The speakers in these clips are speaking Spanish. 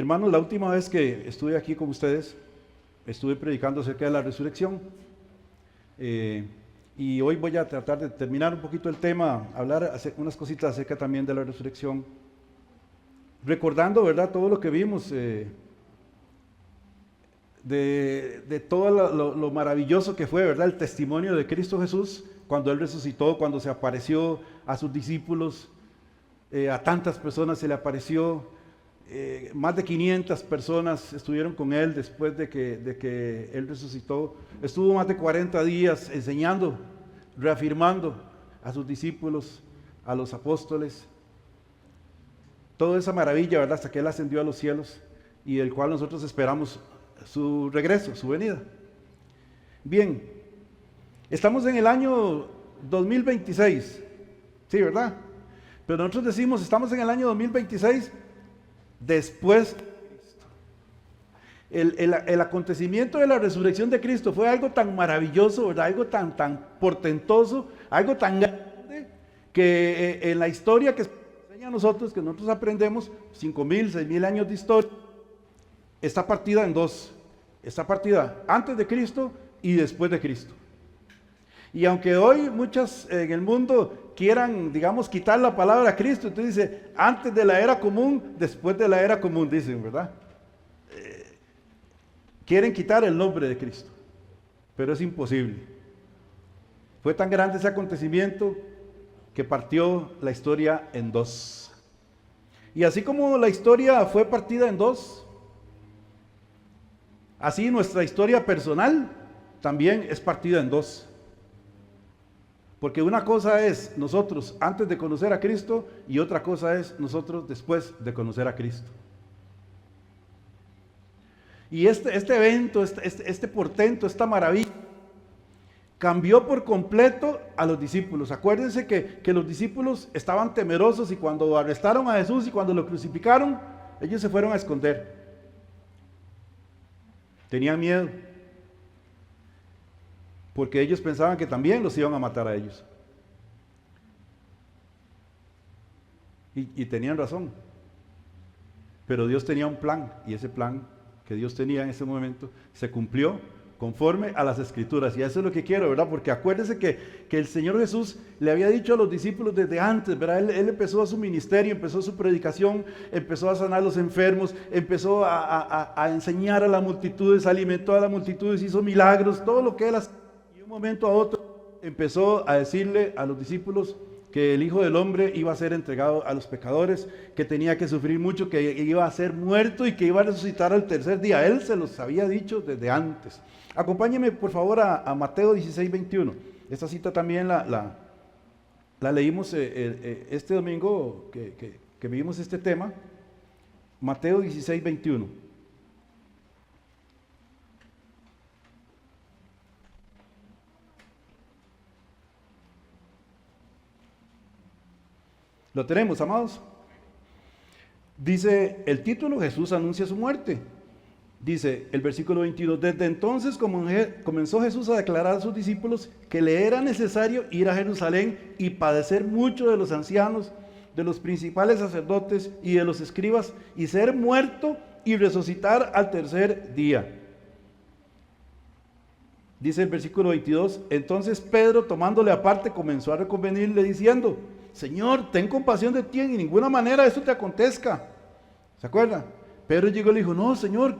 Hermanos, la última vez que estuve aquí con ustedes, estuve predicando acerca de la resurrección. Y hoy voy a tratar de terminar un poquito el tema, hablar unas cositas acerca también de la resurrección. Recordando, ¿verdad?, todo lo que vimos, de todo lo maravilloso que fue, ¿verdad?, el testimonio de Cristo Jesús cuando Él resucitó, cuando se apareció a sus discípulos, a tantas personas se le apareció. Más de 500 personas estuvieron con Él después de que Él resucitó. Estuvo más de 40 días enseñando, reafirmando a sus discípulos, a los apóstoles. Toda esa maravilla, ¿verdad?, hasta que Él ascendió a los cielos y del cual nosotros esperamos su regreso, su venida. Bien, estamos en el año 2026, sí, ¿verdad? Pero nosotros decimos, estamos en el año 2026 después de Cristo. El acontecimiento de la resurrección de Cristo fue algo tan maravilloso, ¿verdad?, algo tan portentoso, algo tan grande, que en la historia que enseña a nosotros, que nosotros aprendemos, 5,000, 6,000 años de historia, está partida en dos. Está partida antes de Cristo y después de Cristo. Y aunque hoy muchas en el mundo quieran, digamos, quitar la palabra Cristo, entonces dice, antes de la era común, después de la era común, dicen, ¿verdad? Quieren quitar el nombre de Cristo, pero es imposible. Fue tan grande ese acontecimiento que partió la historia en dos. Y así como la historia fue partida en dos, así nuestra historia personal también es partida en dos. Porque una cosa es nosotros antes de conocer a Cristo y otra cosa es nosotros después de conocer a Cristo. Y este evento, este portento, esta maravilla, cambió por completo a los discípulos. Acuérdense que los discípulos estaban temerosos y cuando arrestaron a Jesús y cuando lo crucificaron, ellos se fueron a esconder. Tenían miedo. Porque ellos pensaban que también los iban a matar a ellos. Y tenían razón. Pero Dios tenía un plan, y ese plan que Dios tenía en ese momento se cumplió conforme a las Escrituras. Y eso es lo que quiero, ¿verdad? Porque acuérdense que el Señor Jesús le había dicho a los discípulos desde antes, ¿verdad? Él empezó su ministerio, empezó su predicación, empezó a sanar a los enfermos, empezó a enseñar a las multitudes, alimentó a las multitudes, hizo milagros, todo lo que Él hacía. Y de un momento a otro empezó a decirle a los discípulos que el Hijo del Hombre iba a ser entregado a los pecadores, que tenía que sufrir mucho, que iba a ser muerto y que iba a resucitar al tercer día. Él se los había dicho desde antes. Acompáñenme por favor a Mateo 16, 21. Esta cita también la leímos este domingo que vimos este tema. Mateo 16, 21. ¿Lo tenemos, amados? Dice el título, Jesús anuncia su muerte. Dice el versículo 22, desde entonces comenzó Jesús a declarar a sus discípulos que le era necesario ir a Jerusalén y padecer mucho de los ancianos, de los principales sacerdotes y de los escribas, y ser muerto y resucitar al tercer día. Dice el versículo 22, entonces Pedro, tomándole aparte, comenzó a reconvenirle diciendo, Señor, ten compasión de ti, en ninguna manera eso te acontezca. ¿Se acuerdan? Pedro llegó y le dijo, no, Señor,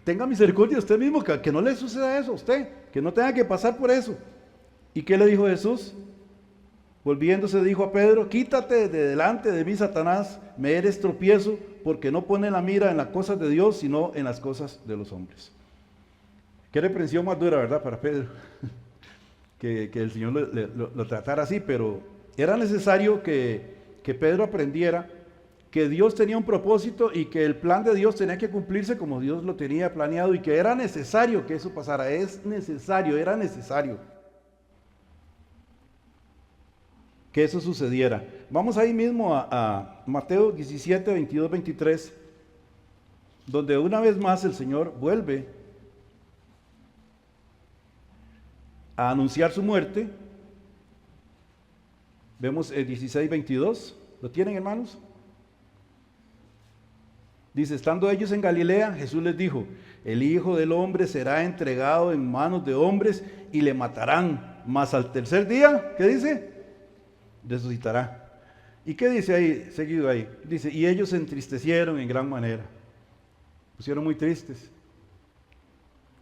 tenga misericordia de usted mismo, que no le suceda eso a usted, que no tenga que pasar por eso. ¿Y qué le dijo Jesús? Volviéndose dijo a Pedro, quítate de delante de mí, Satanás, me eres tropiezo, porque no pone la mira en las cosas de Dios, sino en las cosas de los hombres. Qué reprensión más dura, ¿verdad?, para Pedro, que el Señor lo tratara así, pero era necesario que Pedro aprendiera que Dios tenía un propósito y que el plan de Dios tenía que cumplirse como Dios lo tenía planeado y que era necesario que eso pasara. Era necesario que eso sucediera. Vamos ahí mismo a Mateo 17, 22, 23, donde una vez más el Señor vuelve a anunciar su muerte. Vemos el 16, 22. ¿Lo tienen, hermanos? Dice, estando ellos en Galilea, Jesús les dijo, el Hijo del Hombre será entregado en manos de hombres y le matarán, mas al tercer día, ¿qué dice? Resucitará. ¿Y qué dice ahí, seguido ahí? Dice, y ellos se entristecieron en gran manera. Pusieron muy tristes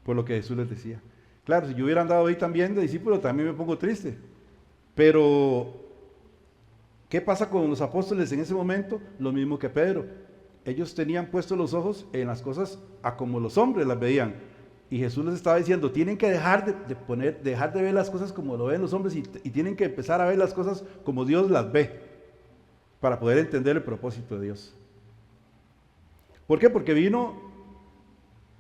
por lo que Jesús les decía. Claro, si yo hubiera andado ahí también de discípulo, también me pongo triste. Pero, ¿qué pasa con los apóstoles en ese momento? Lo mismo que Pedro. Ellos tenían puestos los ojos en las cosas a como los hombres las veían. Y Jesús les estaba diciendo, tienen que dejar de ver las cosas como lo ven los hombres y tienen que empezar a ver las cosas como Dios las ve, para poder entender el propósito de Dios. ¿Por qué? Porque vino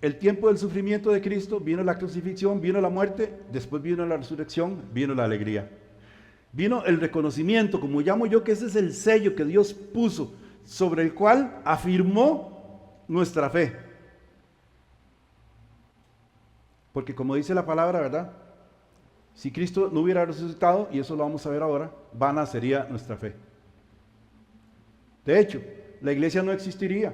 el tiempo del sufrimiento de Cristo, vino la crucifixión, vino la muerte, después vino la resurrección, vino la alegría. Vino el reconocimiento, como llamo yo, que ese es el sello que Dios puso, sobre el cual afirmó nuestra fe. Porque como dice la palabra, ¿verdad? Si Cristo no hubiera resucitado, y eso lo vamos a ver ahora, vana sería nuestra fe. De hecho, la iglesia no existiría.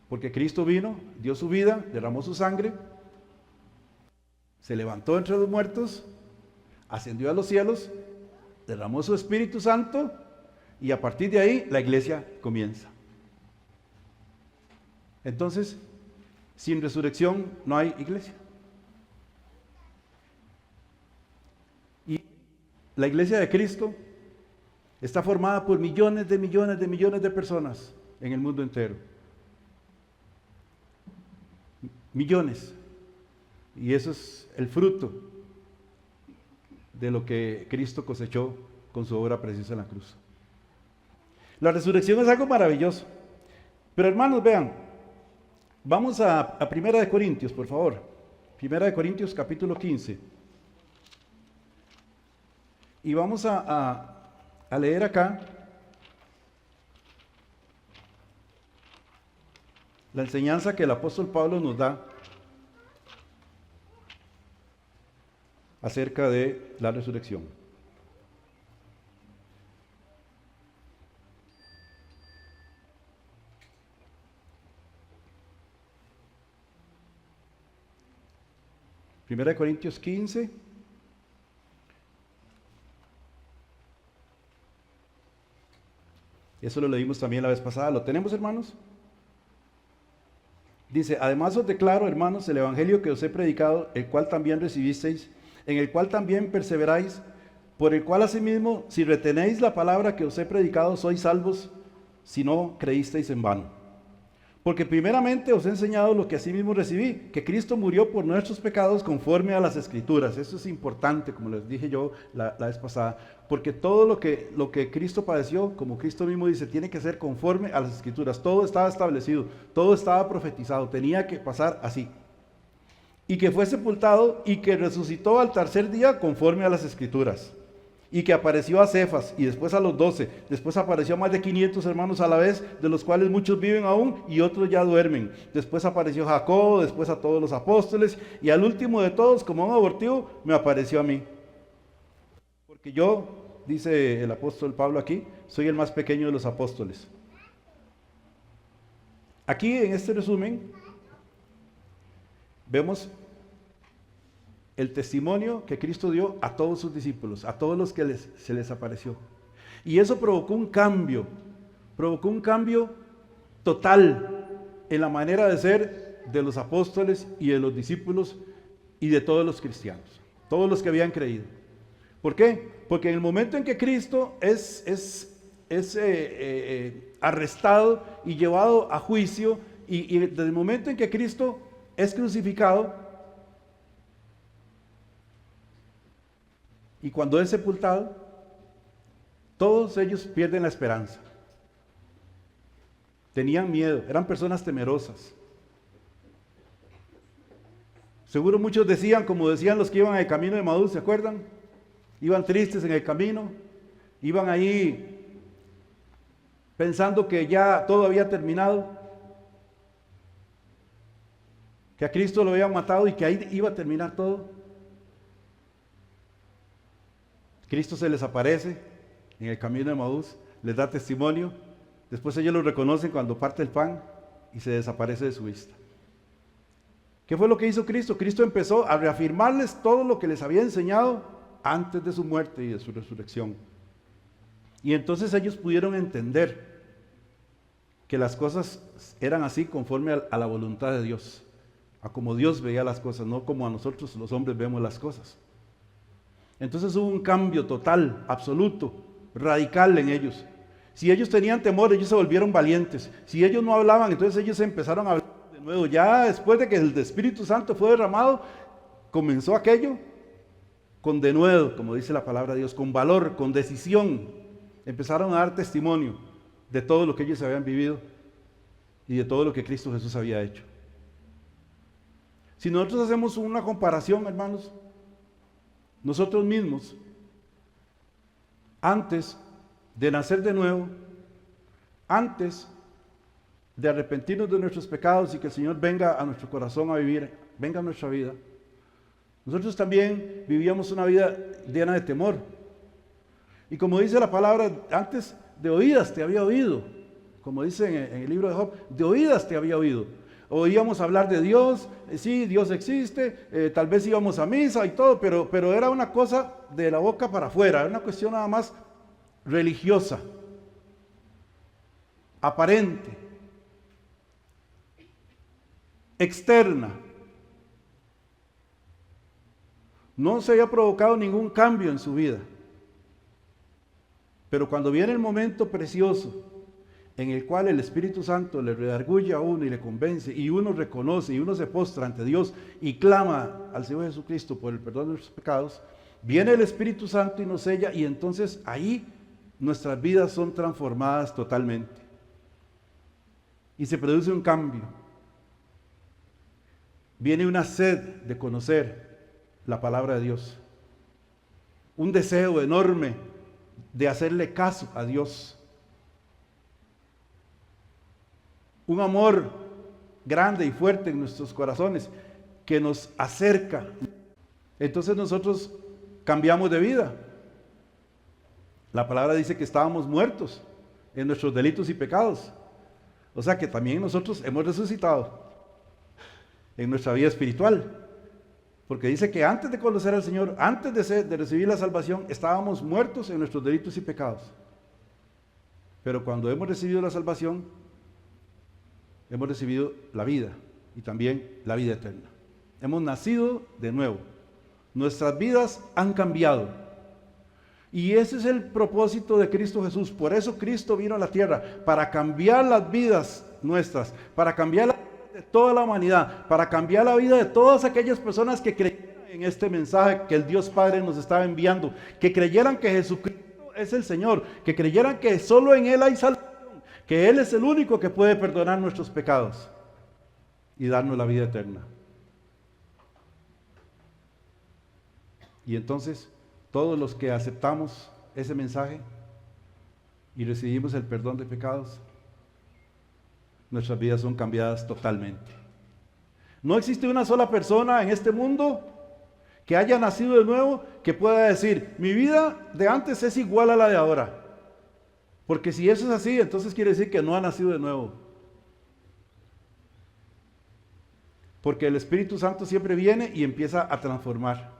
Porque Cristo vino, dio su vida, derramó su sangre, se levantó entre los muertos, ascendió a los cielos, derramó su Espíritu Santo, y a partir de ahí la iglesia comienza. Entonces, sin resurrección no hay iglesia. Y la iglesia de Cristo está formada por millones de personas en el mundo entero. Millones. Y eso es el fruto de lo que Cristo cosechó con su obra preciosa en la cruz. La resurrección es algo maravilloso. Pero hermanos, vean, vamos a 1 Corintios, por favor. 1 Corintios capítulo 15. Y vamos a leer acá la enseñanza que el apóstol Pablo nos da acerca de la resurrección. Primera de Corintios 15. Eso lo leímos también la vez pasada. ¿Lo tenemos, hermanos? Dice, además os declaro, hermanos, el evangelio que os he predicado, el cual también recibisteis, en el cual también perseveráis, por el cual asimismo, si retenéis la palabra que os he predicado, sois salvos, si no creísteis en vano. Porque primeramente os he enseñado lo que asimismo recibí, que Cristo murió por nuestros pecados conforme a las Escrituras. Eso es importante, como les dije yo la vez pasada, porque todo lo que Cristo padeció, como Cristo mismo dice, tiene que ser conforme a las Escrituras. Todo estaba establecido, todo estaba profetizado, tenía que pasar así. Y que fue sepultado y que resucitó al tercer día conforme a las Escrituras. Y que apareció a Cefas y después a los 12, después apareció a más de 500 hermanos a la vez, de los cuales muchos viven aún y otros ya duermen. Después apareció Jacobo, después a todos los apóstoles y al último de todos, como un abortivo, me apareció a mí. Porque yo, dice el apóstol Pablo aquí, soy el más pequeño de los apóstoles. Aquí en este resumen vemos el testimonio que Cristo dio a todos sus discípulos, a todos los que se les apareció. Y eso provocó un cambio total en la manera de ser de los apóstoles y de los discípulos y de todos los cristianos, todos los que habían creído. ¿Por qué? Porque en el momento en que Cristo es arrestado y llevado a juicio, y desde el momento en que Cristo es crucificado, y cuando es sepultado, todos ellos pierden la esperanza. Tenían miedo, eran personas temerosas. Seguro muchos decían, como decían los que iban al camino de Emaús, ¿se acuerdan? Iban tristes en el camino, iban ahí pensando que ya todo había terminado, que a Cristo lo habían matado y que ahí iba a terminar todo. Cristo se les aparece en el camino de Emaús, les da testimonio Después ellos lo reconocen cuando parte el pan y se desaparece de su vista. ¿Qué fue lo que hizo Cristo? Cristo empezó a reafirmarles todo lo que les había enseñado antes de su muerte y de su resurrección. Y entonces ellos pudieron entender que las cosas eran así conforme a la voluntad de Dios, a como Dios veía las cosas, no como a nosotros los hombres vemos las cosas. Entonces hubo un cambio total, absoluto, radical en ellos. Si ellos tenían temor, ellos se volvieron valientes. Si ellos no hablaban, entonces ellos empezaron a hablar de nuevo. Ya después de que el Espíritu Santo fue derramado, comenzó aquello con denuedo, como dice la palabra de Dios, con valor, con decisión. Empezaron a dar testimonio de todo lo que ellos habían vivido y de todo lo que Cristo Jesús había hecho. Si nosotros hacemos una comparación, hermanos, nosotros mismos, antes de nacer de nuevo, antes de arrepentirnos de nuestros pecados y que el Señor venga a nuestro corazón a vivir, venga a nuestra vida, nosotros también vivíamos una vida llena de temor. Y como dice la palabra, antes de oídas te había oído, como dice en el libro de Job, de oídas te había oído. Oíamos hablar de Dios, sí, Dios existe, tal vez íbamos a misa y todo, pero era una cosa de la boca para afuera, era una cuestión nada más religiosa, aparente, externa. No se había provocado ningún cambio en su vida. Pero cuando viene el momento precioso en el cual el Espíritu Santo le redarguye a uno y le convence, y uno reconoce y uno se postra ante Dios y clama al Señor Jesucristo por el perdón de nuestros pecados, viene el Espíritu Santo y nos sella, y entonces ahí nuestras vidas son transformadas totalmente. Y se produce un cambio. Viene una sed de conocer la palabra de Dios. Un deseo enorme de hacerle caso a Dios. Un amor grande y fuerte en nuestros corazones que nos acerca. Entonces nosotros cambiamos de vida. La palabra dice que estábamos muertos en nuestros delitos y pecados. O sea que también nosotros hemos resucitado en nuestra vida espiritual. Porque dice que antes de conocer al Señor, antes de recibir la salvación, estábamos muertos en nuestros delitos y pecados. Pero cuando hemos recibido la salvación, hemos recibido la vida y también la vida eterna. Hemos nacido de nuevo. Nuestras vidas han cambiado. Y ese es el propósito de Cristo Jesús. Por eso Cristo vino a la tierra, para cambiar las vidas nuestras, para cambiar la vida de toda la humanidad, para cambiar la vida de todas aquellas personas que creyeran en este mensaje que el Dios Padre nos estaba enviando, que creyeran que Jesucristo es el Señor, que creyeran que solo en Él hay salvación, que Él es el único que puede perdonar nuestros pecados y darnos la vida eterna. Y entonces, todos los que aceptamos ese mensaje y recibimos el perdón de pecados, nuestras vidas son cambiadas totalmente. No existe una sola persona en este mundo que haya nacido de nuevo que pueda decir, mi vida de antes es igual a la de ahora. Porque si eso es así, entonces quiere decir que no ha nacido de nuevo. Porque el Espíritu Santo siempre viene y empieza a transformar,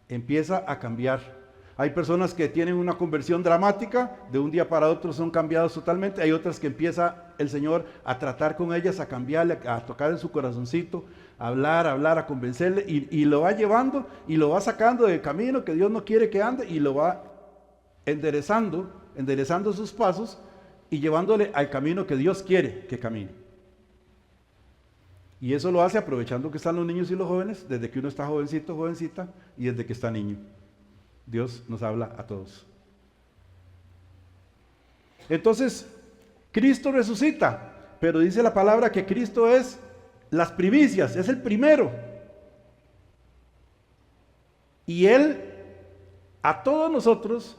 empieza a cambiar. Hay personas que tienen una conversión dramática, de un día para otro son cambiados totalmente. Hay otras que empieza el Señor a tratar con ellas, a cambiarle, a tocar en su corazoncito, a hablar, a convencerle, y lo va llevando y lo va sacando del camino que Dios no quiere que ande, y lo va enderezando sus pasos y llevándole al camino que Dios quiere que camine. Y eso lo hace aprovechando que están los niños y los jóvenes, desde que uno está jovencito, jovencita, y desde que está niño. Dios nos habla a todos. Entonces, Cristo resucita, pero dice la palabra que Cristo es las primicias, es el primero. Y Él, a todos nosotros,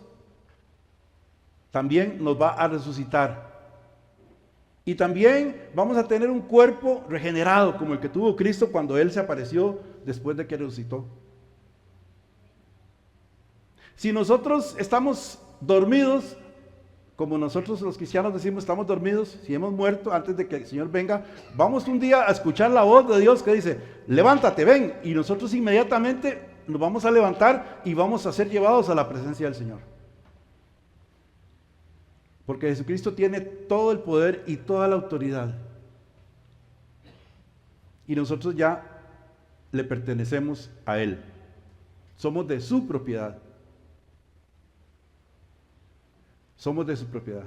también nos va a resucitar. Y también vamos a tener un cuerpo regenerado, como el que tuvo Cristo cuando Él se apareció después de que resucitó. Si nosotros estamos dormidos, como nosotros los cristianos decimos, estamos dormidos, si hemos muerto antes de que el Señor venga, vamos un día a escuchar la voz de Dios que dice, levántate, ven, y nosotros inmediatamente nos vamos a levantar y vamos a ser llevados a la presencia del Señor. Porque Jesucristo tiene todo el poder y toda la autoridad. Y nosotros ya le pertenecemos a Él. Somos de su propiedad. Somos de su propiedad.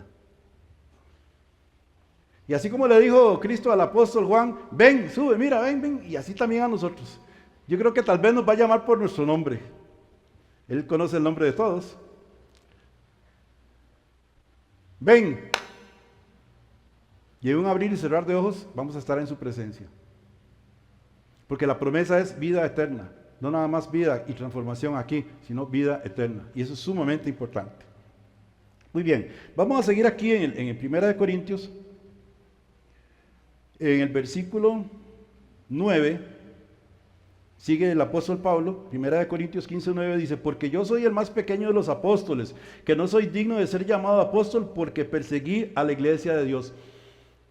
Y así como le dijo Cristo al apóstol Juan, ven, sube, mira, ven, ven, y así también a nosotros. Yo creo que tal vez nos va a llamar por nuestro nombre. Él conoce el nombre de todos. Ven. Y en un abrir y cerrar de ojos vamos a estar en su presencia. Porque la promesa es vida eterna. No nada más vida y transformación aquí, sino vida eterna. Y eso es sumamente importante. Muy bien, vamos a seguir aquí en el 1 Corintios, en el versículo 9, sigue el apóstol Pablo, 1 Corintios 15:9 dice, porque yo soy el más pequeño de los apóstoles, que no soy digno de ser llamado apóstol porque perseguí a la iglesia de Dios.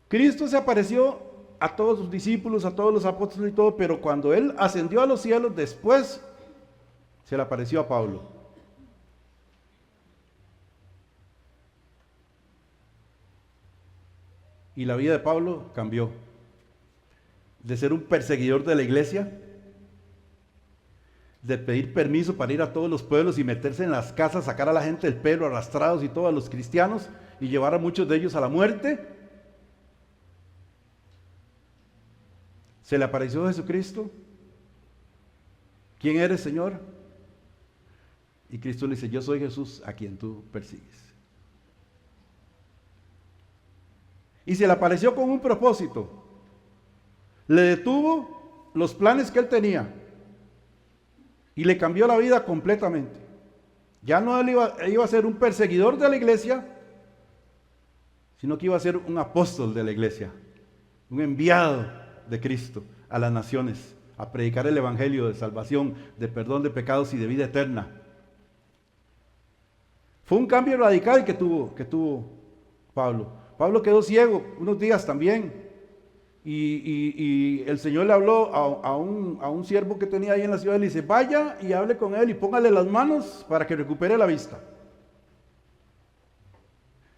Cristo se apareció a todos sus discípulos, a todos los apóstoles y todo, pero cuando Él ascendió a los cielos, después se le apareció a Pablo. Y la vida de Pablo cambió. De ser un perseguidor de la iglesia, de pedir permiso para ir a todos los pueblos y meterse en las casas, sacar a la gente del pelo, arrastrados y todos los cristianos, y llevar a muchos de ellos a la muerte. Se le apareció Jesucristo. ¿Quién eres, Señor? Y Cristo le dice, yo soy Jesús a quien tú persigues. Y se le apareció con un propósito. Le detuvo los planes que él tenía. Y le cambió la vida completamente. Ya no él iba a ser un perseguidor de la iglesia, sino que iba a ser un apóstol de la iglesia. Un enviado de Cristo a las naciones, a predicar el evangelio de salvación, de perdón de pecados y de vida eterna. Fue un cambio radical que tuvo Pablo. Pablo quedó ciego unos días también, y el Señor le habló a un siervo que tenía ahí en la ciudad, y le dice, vaya y hable con él y póngale las manos para que recupere la vista.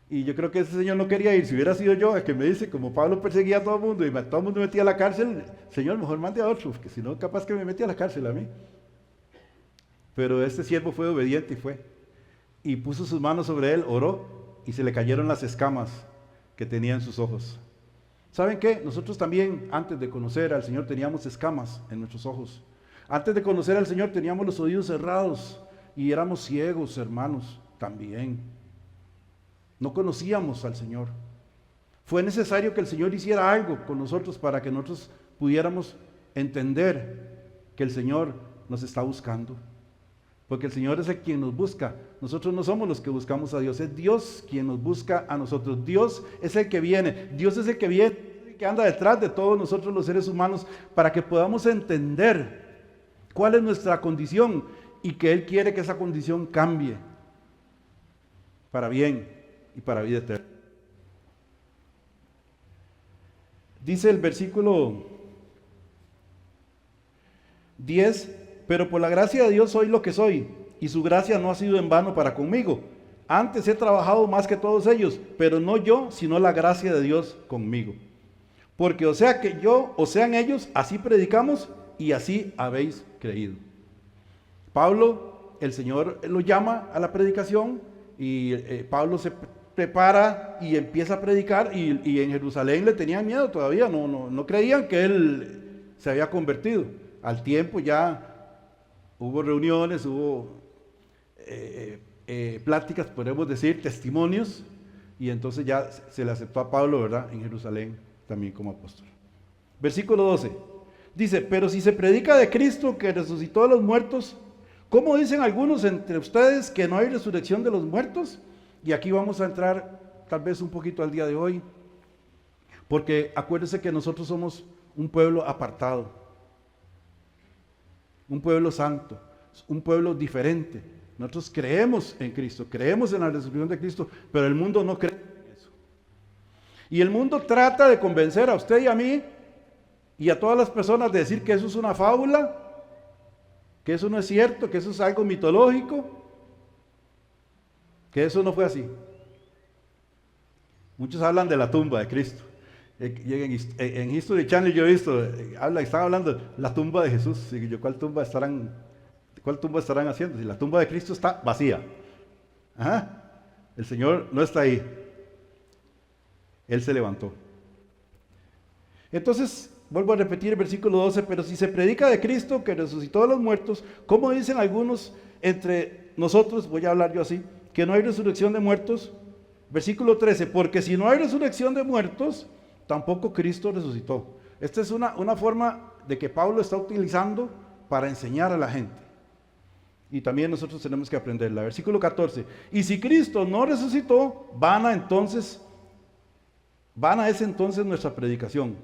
Y yo creo que ese señor no quería ir. Si hubiera sido yo el que me dice, como Pablo perseguía a todo el mundo y todo el mundo metía a la cárcel, Señor, mejor mande a otro, porque si no, capaz que me metía a la cárcel a mí. Pero este siervo fue obediente y fue. Y puso sus manos sobre él, oró, y se le cayeron las escamas que tenía en sus ojos. ¿Saben qué? Nosotros también, antes de conocer al Señor, teníamos escamas en nuestros ojos. Antes de conocer al Señor, teníamos los oídos cerrados y éramos ciegos, hermanos, también. No conocíamos al Señor. Fue necesario que el Señor hiciera algo con nosotros para que nosotros pudiéramos entender que el Señor nos está buscando. Porque el Señor es el quien nos busca. Nosotros no somos los que buscamos a Dios. Es Dios quien nos busca a nosotros. Dios es el que viene. Dios es el que viene, que anda detrás de todos nosotros los seres humanos, para que podamos entender cuál es nuestra condición y que Él quiere que esa condición cambie para bien y para vida eterna. Dice el versículo 10, pero por la gracia de Dios soy lo que soy, y su gracia no ha sido en vano para conmigo. Antes he trabajado más que todos ellos, pero no yo, sino la gracia de Dios conmigo. Porque o sea que yo, o sean ellos, así predicamos y así habéis creído. Pablo, el Señor lo llama a la predicación, y Pablo se prepara y empieza a predicar, y en Jerusalén le tenían miedo todavía, no creían que él se había convertido. Al tiempo ya hubo reuniones, hubo pláticas, podemos decir, testimonios, y entonces ya se le aceptó a Pablo, ¿verdad?, en Jerusalén también como apóstol. Versículo 12, dice, pero si se predica de Cristo que resucitó de los muertos, ¿cómo dicen algunos entre ustedes que no hay resurrección de los muertos? Y aquí vamos a entrar tal vez un poquito al día de hoy, porque acuérdense que nosotros somos un pueblo apartado, un pueblo santo, un pueblo diferente, Nosotros creemos en Cristo, creemos en la resurrección de Cristo, pero el mundo no cree en eso. Y el mundo trata de convencer a usted y a mí y a todas las personas de decir que eso es una fábula, que eso no es cierto, que eso es algo mitológico, que eso no fue así. Muchos hablan de la tumba de Cristo. En History Channel yo he visto, están hablando de la tumba de Jesús. Y yo, ¿cuál tumba estarán haciendo? Si la tumba de Cristo está vacía. Ajá. El Señor no está ahí. Él se levantó. Entonces, vuelvo a repetir el versículo 12, pero si se predica de Cristo que resucitó de los muertos, como dicen algunos entre nosotros, voy a hablar yo así, que no hay resurrección de muertos. Versículo 13, porque si no hay resurrección de muertos, tampoco Cristo resucitó. Esta es una forma de que Pablo está utilizando para enseñar a la gente. Y también nosotros tenemos que aprenderla. Versículo 14, y si Cristo no resucitó, vana es entonces nuestra predicación,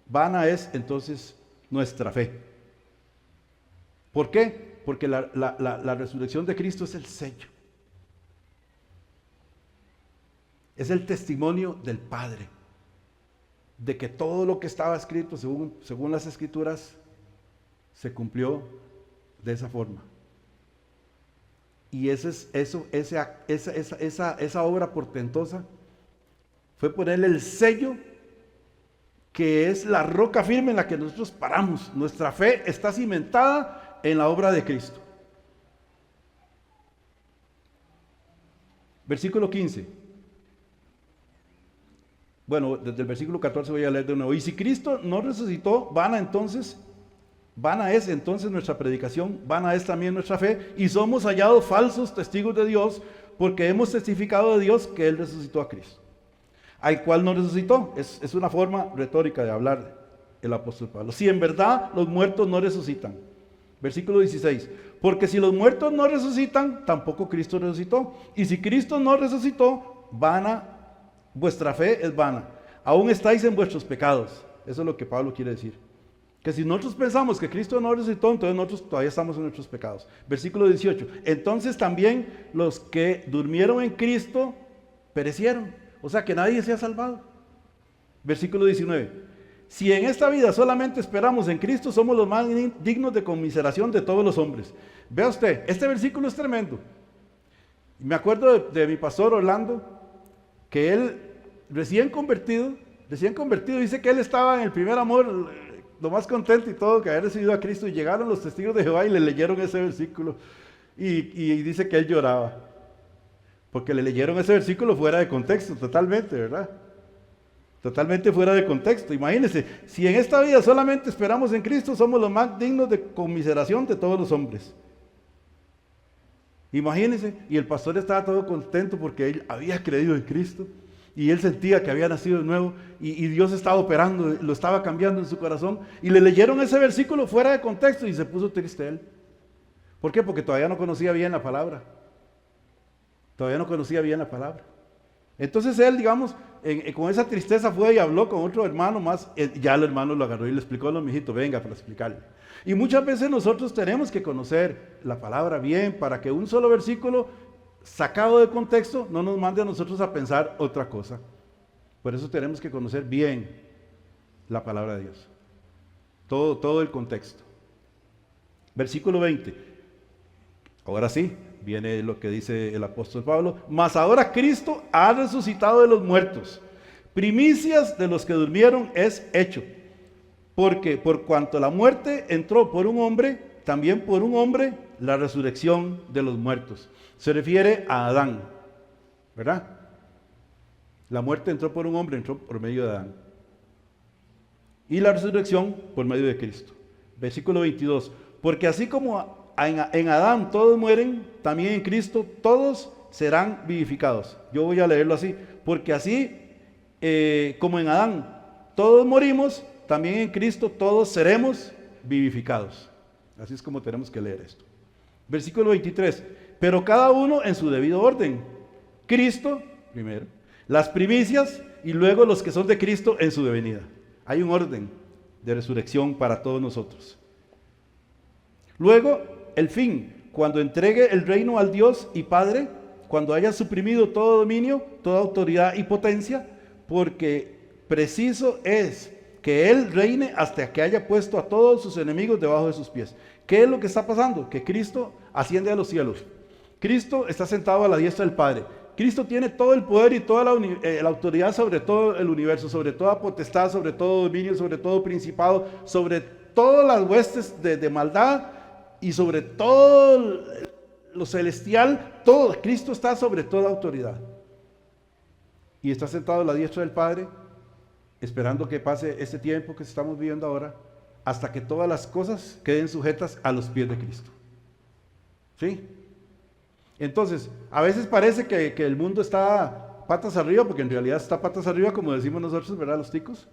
vana es entonces nuestra fe. ¿Por qué? Porque la resurrección de Cristo es el sello. Es el testimonio del Padre de que todo lo que estaba escrito según las Escrituras se cumplió de esa forma. Y esa obra portentosa fue ponerle el sello que es la roca firme en la que nosotros paramos. Nuestra fe está cimentada en la obra de Cristo. Versículo 15. Bueno, desde el versículo 14 voy a leer de nuevo. Y si Cristo no resucitó, vana es entonces nuestra predicación, vana es también nuestra fe, y somos hallados falsos testigos de Dios, porque hemos testificado de Dios que Él resucitó a Cristo, al cual no resucitó. Es una forma retórica de hablar el apóstol Pablo. Si en verdad los muertos no resucitan. Versículo 16. Porque si los muertos no resucitan, tampoco Cristo resucitó. Y si Cristo no resucitó, vuestra fe es vana. Aún estáis en vuestros pecados. Eso es lo que Pablo quiere decir. Que si nosotros pensamos que Cristo no resucitó, entonces nosotros todavía estamos en nuestros pecados. Versículo 18. Entonces también los que durmieron en Cristo perecieron. O sea que nadie se ha salvado. Versículo 19. Si en esta vida solamente esperamos en Cristo, somos los más dignos de conmiseración de todos los hombres. Vea usted, este versículo es tremendo. Me acuerdo de mi pastor Orlando, que él recién convertido, dice que él estaba en el primer amor, lo más contento y todo, que haber recibido a Cristo, y llegaron los testigos de Jehová y le leyeron ese versículo, y dice que él lloraba, porque le leyeron ese versículo fuera de contexto, totalmente, ¿verdad? Totalmente fuera de contexto. Imagínense, si en esta vida solamente esperamos en Cristo, somos los más dignos de conmiseración de todos los hombres. Imagínense, y el pastor estaba todo contento porque él había creído en Cristo, y él sentía que había nacido de nuevo, y Dios estaba operando, lo estaba cambiando en su corazón, y le leyeron ese versículo fuera de contexto y se puso triste él. ¿Por qué? Porque todavía no conocía bien la palabra. Entonces él, digamos, con esa tristeza fue y habló con otro hermano más, ya el hermano lo agarró y le explicó a los mijitos, venga para explicarle. Y muchas veces nosotros tenemos que conocer la palabra bien para que un solo versículo sacado de contexto no nos mande a nosotros a pensar otra cosa. Por eso tenemos que conocer bien la palabra de Dios. Todo el contexto. Versículo 20. Ahora sí, viene lo que dice el apóstol Pablo. Mas ahora Cristo ha resucitado de los muertos. Primicias de los que durmieron es hecho. Porque por cuanto la muerte entró por un hombre, también por un hombre la resurrección de los muertos. Se refiere a Adán, ¿verdad? La muerte entró por un hombre, entró por medio de Adán. Y la resurrección por medio de Cristo. Versículo 22. Porque así como en Adán todos mueren, también en Cristo todos serán vivificados. Yo voy a leerlo así. Porque así como en Adán todos morimos, también en Cristo todos seremos vivificados. Así es como tenemos que leer esto. Versículo 23. Pero cada uno en su debido orden. Cristo primero, las primicias y luego los que son de Cristo en su devenida. Hay un orden de resurrección para todos nosotros. Luego, el fin, cuando entregue el reino al Dios y Padre, cuando haya suprimido todo dominio, toda autoridad y potencia, porque preciso es que Él reine hasta que haya puesto a todos sus enemigos debajo de sus pies. ¿Qué es lo que está pasando? Que Cristo asciende a los cielos. Cristo está sentado a la diestra del Padre. Cristo tiene todo el poder y toda la autoridad sobre todo el universo, sobre toda potestad, sobre todo dominio, sobre todo principado, sobre todas las huestes de maldad y sobre todo lo celestial. Todo, Cristo está sobre toda autoridad. Y está sentado a la diestra del Padre, esperando que pase este tiempo que estamos viviendo ahora, hasta que todas las cosas queden sujetas a los pies de Cristo. ¿Sí? Entonces, a veces parece que el mundo está patas arriba, porque en realidad está patas arriba, como decimos nosotros, ¿verdad? Los ticos.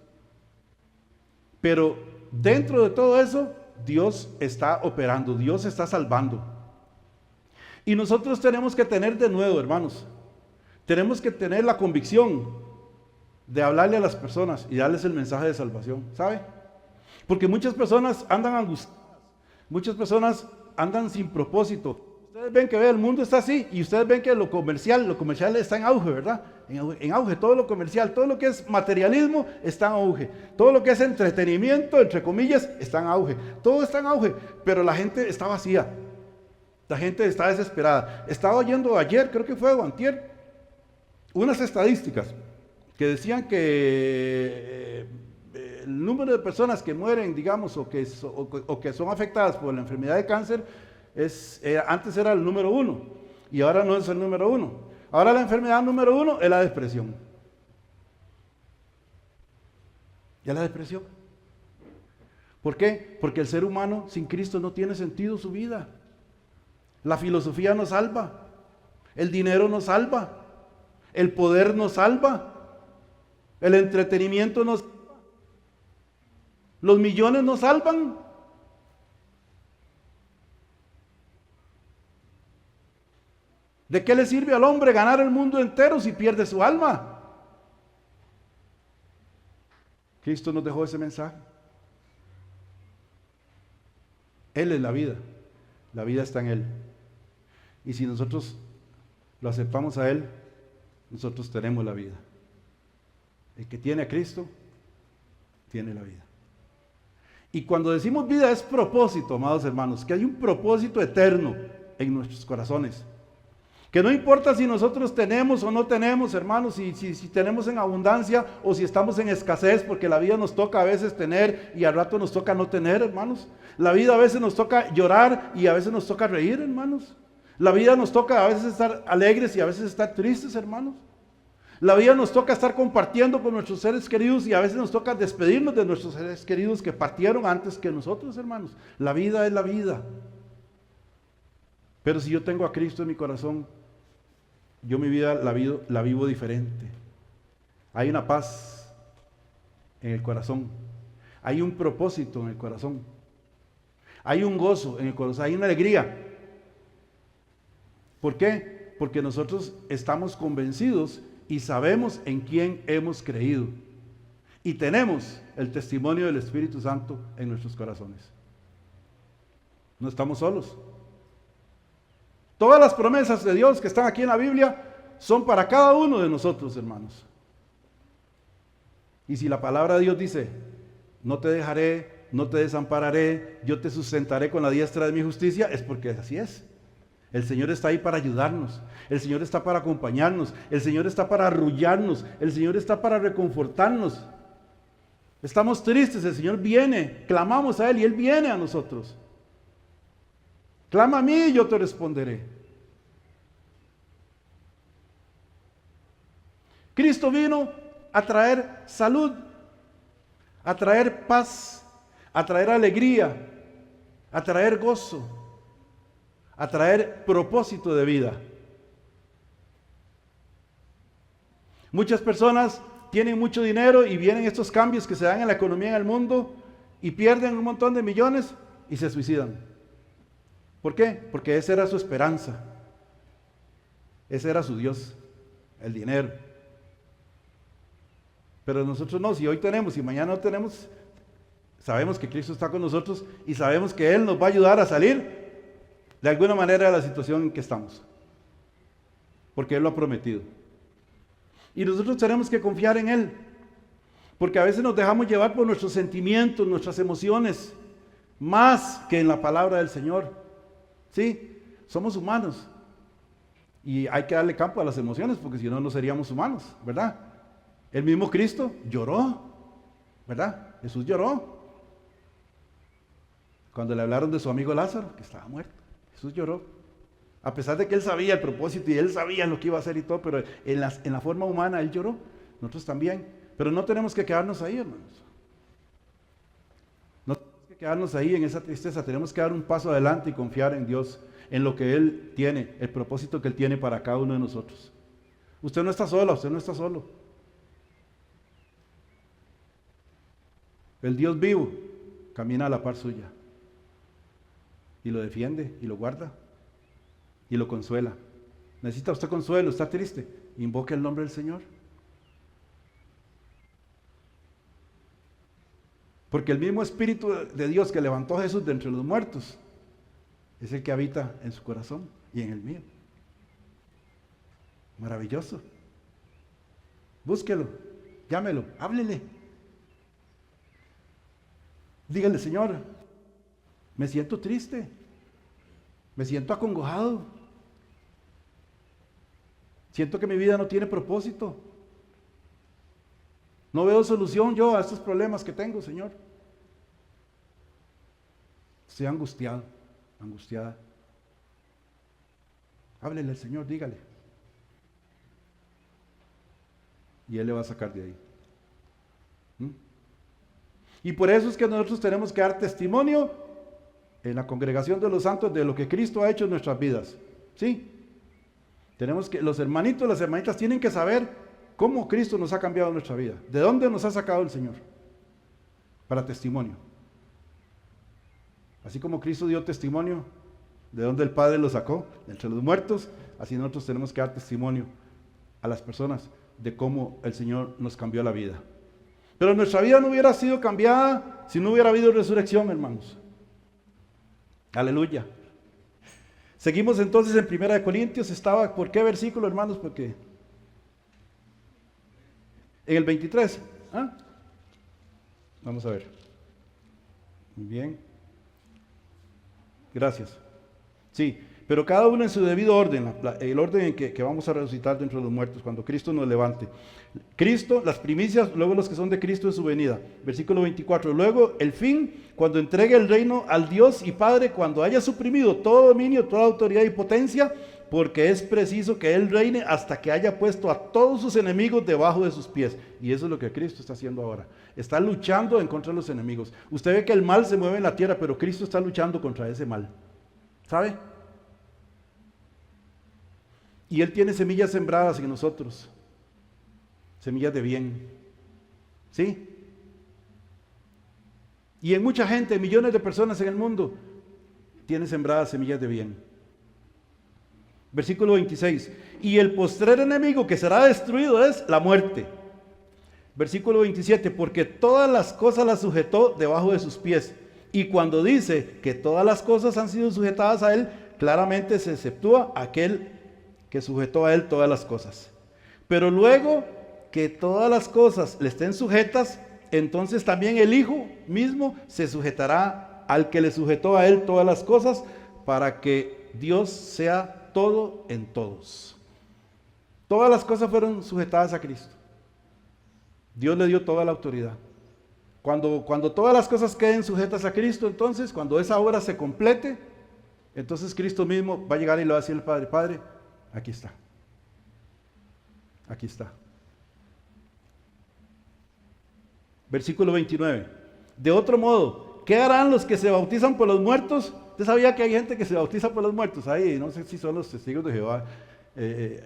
Pero dentro de todo eso, Dios está operando, Dios está salvando. Y nosotros tenemos que tener de nuevo, hermanos, tenemos que tener la convicción de hablarle a las personas y darles el mensaje de salvación, ¿sabe? Porque muchas personas andan angustiadas, muchas personas andan sin propósito. Ustedes ven que el mundo está así y ustedes ven que lo comercial está en auge, ¿verdad? En auge, todo lo comercial, todo lo que es materialismo está en auge, todo lo que es entretenimiento, entre comillas, está en auge, todo está en auge, pero la gente está vacía, la gente está desesperada. Estaba oyendo ayer, creo que fue o antier, unas estadísticas que decían que el número de personas que mueren, digamos, o que son afectadas por la enfermedad de cáncer, antes era el número 1 y ahora no es el número 1. Ahora la enfermedad número 1 es la depresión. ¿Ya la depresión? ¿Por qué? Porque el ser humano sin Cristo no tiene sentido su vida. La filosofía nos salva, el dinero nos salva, el poder nos salva, el entretenimiento nos salva, los millones nos salvan. ¿De qué le sirve al hombre ganar el mundo entero si pierde su alma? Cristo nos dejó ese mensaje. Él es la vida está en Él. Y si nosotros lo aceptamos a Él, nosotros tenemos la vida. El que tiene a Cristo, tiene la vida. Y cuando decimos vida es propósito, amados hermanos, que hay un propósito eterno en nuestros corazones. Que no importa si nosotros tenemos o no tenemos, hermanos, si tenemos en abundancia o si estamos en escasez, porque la vida nos toca a veces tener y al rato nos toca no tener, hermanos. La vida a veces nos toca llorar y a veces nos toca reír, hermanos. La vida nos toca a veces estar alegres y a veces estar tristes, hermanos. La vida nos toca estar compartiendo con nuestros seres queridos y a veces nos toca despedirnos de nuestros seres queridos que partieron antes que nosotros, hermanos. La vida es la vida. Pero si yo tengo a Cristo en mi corazón, yo mi vida la vivo diferente. Hay una paz en el corazón. Hay un propósito en el corazón. Hay un gozo en el corazón. Hay una alegría. ¿Por qué? Porque nosotros estamos convencidos y sabemos en quién hemos creído. Y tenemos el testimonio del Espíritu Santo en nuestros corazones. No estamos solos. Todas las promesas de Dios que están aquí en la Biblia son para cada uno de nosotros, hermanos. Y si la palabra de Dios dice, no te dejaré, no te desampararé, yo te sustentaré con la diestra de mi justicia, es porque así es. El Señor está ahí para ayudarnos, el Señor está para acompañarnos, el Señor está para arrullarnos, el Señor está para reconfortarnos. Estamos tristes, el Señor viene, clamamos a Él y Él viene a nosotros. Clama a mí y yo te responderé. Cristo vino a traer salud, a traer paz, a traer alegría, a traer gozo, a traer propósito de vida. Muchas personas tienen mucho dinero y vienen estos cambios que se dan en la economía en el mundo y pierden un montón de millones y se suicidan. ¿Por qué? Porque esa era su esperanza. Ese era su Dios, el dinero. Pero nosotros no, si hoy tenemos y mañana no tenemos, sabemos que Cristo está con nosotros y sabemos que Él nos va a ayudar a salir de alguna manera de la situación en que estamos, porque Él lo ha prometido. Y nosotros tenemos que confiar en Él, porque a veces nos dejamos llevar por nuestros sentimientos, nuestras emociones, más que en la palabra del Señor. Sí, somos humanos y hay que darle campo a las emociones, porque si no, no seríamos humanos, ¿verdad? El mismo Cristo lloró, ¿verdad? Jesús lloró cuando le hablaron de su amigo Lázaro, que estaba muerto. Jesús lloró, a pesar de que Él sabía el propósito y Él sabía lo que iba a hacer y todo, pero en la forma humana Él lloró, nosotros también. Pero no tenemos que quedarnos ahí, hermanos. No tenemos que quedarnos ahí en esa tristeza, tenemos que dar un paso adelante y confiar en Dios, en lo que Él tiene, el propósito que Él tiene para cada uno de nosotros. Usted no está sola, usted no está solo. El Dios vivo camina a la par suya y lo defiende y lo guarda y lo consuela. ¿Necesita usted consuelo? ¿Está triste? Invoque el nombre del Señor. Porque el mismo Espíritu de Dios que levantó a Jesús de entre los muertos es el que habita en su corazón y en el mío. Maravilloso. Búsquelo, llámelo, háblele. Dígale: Señor, me siento triste, me siento acongojado, siento que mi vida no tiene propósito, no veo solución yo a estos problemas que tengo, Señor. Estoy angustiado, angustiada. Háblele al Señor, dígale. Y Él le va a sacar de ahí. Y por eso es que nosotros tenemos que dar testimonio en la congregación de los santos de lo que Cristo ha hecho en nuestras vidas. ¿Sí? Tenemos que, los hermanitos, las hermanitas tienen que saber cómo Cristo nos ha cambiado nuestra vida. ¿De dónde nos ha sacado el Señor? Para testimonio. Así como Cristo dio testimonio de dónde el Padre lo sacó, de entre los muertos, así nosotros tenemos que dar testimonio a las personas de cómo el Señor nos cambió la vida. Pero nuestra vida no hubiera sido cambiada si no hubiera habido resurrección, hermanos. Aleluya. Seguimos entonces en 1 Corintios. Estaba, ¿por qué versículo, hermanos? Porque en el 23. ¿Ah? Vamos a ver. Muy bien. Gracias. Sí, pero cada uno en su debido orden, el orden en que vamos a resucitar dentro de los muertos, cuando Cristo nos levante. Cristo, las primicias, luego los que son de Cristo en su venida. Versículo 24. Luego el fin, cuando entregue el reino al Dios y Padre, cuando haya suprimido todo dominio, toda autoridad y potencia, porque es preciso que Él reine hasta que haya puesto a todos sus enemigos debajo de sus pies. Y eso es lo que Cristo está haciendo ahora. Está luchando en contra de los enemigos. Usted ve que el mal se mueve en la tierra, pero Cristo está luchando contra ese mal. ¿Sabe? Y Él tiene semillas sembradas en nosotros. Semillas de bien. ¿Sí? Y en mucha gente, millones de personas en el mundo, tiene sembradas semillas de bien. Versículo 26. Y el postrer enemigo que será destruido es la muerte. Versículo 27. Porque todas las cosas las sujetó debajo de sus pies. Y cuando dice que todas las cosas han sido sujetadas a Él, claramente se exceptúa aquel que sujetó a Él todas las cosas. Pero luego que todas las cosas le estén sujetas, entonces también el Hijo mismo se sujetará al que le sujetó a Él todas las cosas, para que Dios sea todo en todos. Todas las cosas fueron sujetadas a Cristo. Dios le dio toda la autoridad. Cuando todas las cosas queden sujetas a Cristo, entonces, cuando esa obra se complete, entonces Cristo mismo va a llegar y le va a decir al Padre: Padre, aquí está. Aquí está. Versículo 29. De otro modo, ¿qué harán los que se bautizan por los muertos? Usted sabía que hay gente que se bautiza por los muertos. Ahí, no sé si son los testigos de Jehová.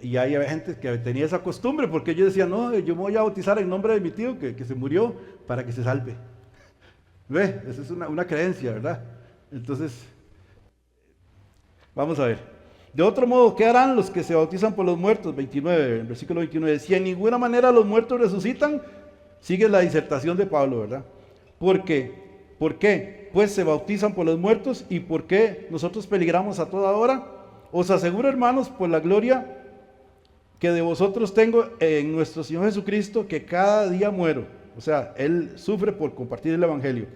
Y hay gente que tenía esa costumbre, porque ellos decían: no, yo me voy a bautizar en nombre de mi tío que se murió para que se salve. ¿Ve? Esa es una creencia, ¿verdad? Entonces, vamos a ver. De otro modo, ¿qué harán los que se bautizan por los muertos? 29, versículo 29. Si en ninguna manera los muertos resucitan, sigue la disertación de Pablo, ¿verdad? Porque ¿Por qué? Pues se bautizan por los muertos. ¿Y por qué nosotros peligramos a toda hora? Os aseguro, hermanos, por la gloria que de vosotros tengo en nuestro Señor Jesucristo, que cada día muero. O sea, Él sufre por compartir el Evangelio.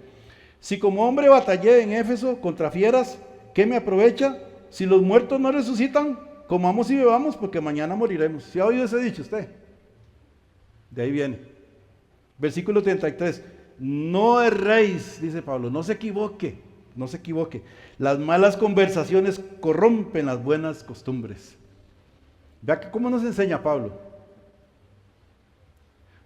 Si como hombre batallé en Éfeso contra fieras, ¿qué me aprovecha? Si los muertos no resucitan, comamos y bebamos, porque mañana moriremos. ¿Sí ha oído ese dicho usted? De ahí viene. Versículo 33. No erréis, dice Pablo, no se equivoque, no se equivoque. Las malas conversaciones corrompen las buenas costumbres. Vea que cómo nos enseña Pablo.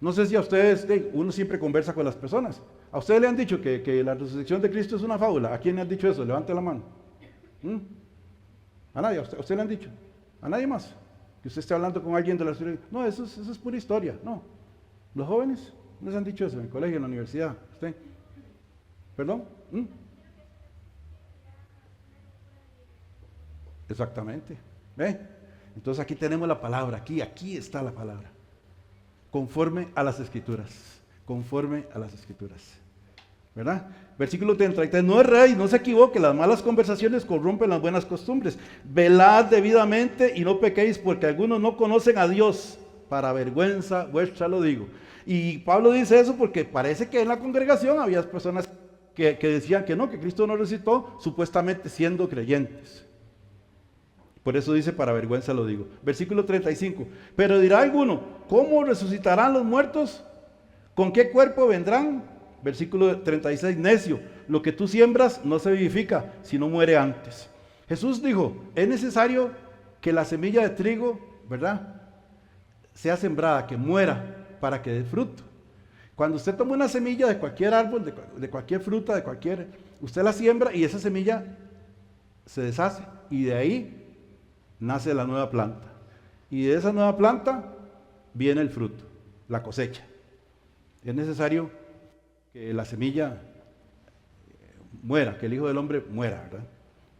No sé si a ustedes, uno siempre conversa con las personas. ¿A ustedes le han dicho que la resurrección de Cristo es una fábula? ¿A quién le han dicho eso? Levante la mano. ¿A nadie? ¿A usted le han dicho? ¿A nadie más? Que usted esté hablando con alguien de la resurrección. No, eso es pura historia. No. ¿Los jóvenes? ¿No les han dicho eso en el colegio, en la universidad? ¿Usted? ¿Perdón? Exactamente. ¿Ve? Entonces aquí tenemos la palabra, aquí está la palabra. Conforme a las Escrituras, conforme a las Escrituras. ¿Verdad? Versículo 33, no erréis, no se equivoque, las malas conversaciones corrompen las buenas costumbres. Velad debidamente y no pequéis, porque algunos no conocen a Dios. Para vergüenza vuestra lo digo. Y Pablo dice eso porque parece que en la congregación había personas que decían que no, que Cristo no resucitó, supuestamente siendo creyentes. Por eso dice, para vergüenza lo digo. Versículo 35. Pero dirá alguno, ¿cómo resucitarán los muertos? ¿Con qué cuerpo vendrán? Versículo 36. Necio, lo que tú siembras no se vivifica, sino muere antes. Jesús dijo, es necesario que la semilla de trigo, ¿verdad?, sea sembrada, que muera, para que dé fruto. Cuando usted toma una semilla de cualquier árbol, de cualquier fruta, usted la siembra y esa semilla se deshace. Y de ahí nace la nueva planta. Y de esa nueva planta viene el fruto, la cosecha. Es necesario que la semilla muera, que el Hijo del Hombre muera, ¿verdad?,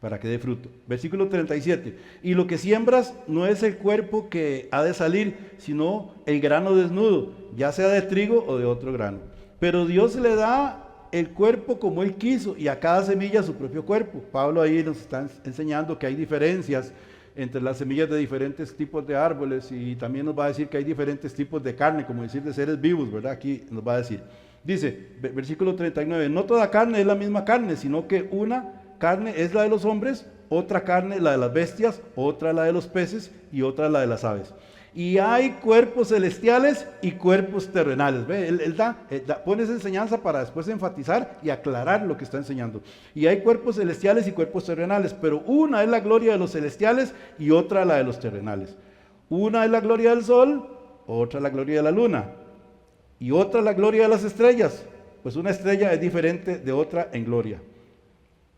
para que dé fruto. Versículo 37. Y lo que siembras no es el cuerpo que ha de salir, sino el grano desnudo, ya sea de trigo o de otro grano. Pero Dios le da el cuerpo como Él quiso, y a cada semilla su propio cuerpo. Pablo ahí nos está enseñando que hay diferencias entre las semillas de diferentes tipos de árboles, y también nos va a decir que hay diferentes tipos de carne, como decir de seres vivos, ¿verdad? Aquí nos va a decir. Dice, versículo 39, no toda carne es la misma carne, sino que una carne es la de los hombres, otra carne la de las bestias, otra la de los peces y otra la de las aves. Y hay cuerpos celestiales y cuerpos terrenales. ¿Ve? Él pone esa enseñanza para después enfatizar y aclarar lo que está enseñando. Y hay cuerpos celestiales y cuerpos terrenales, pero una es la gloria de los celestiales y otra la de los terrenales. Una es la gloria del sol, otra la gloria de la luna, y otra la gloria de las estrellas. Pues una estrella es diferente de otra en gloria.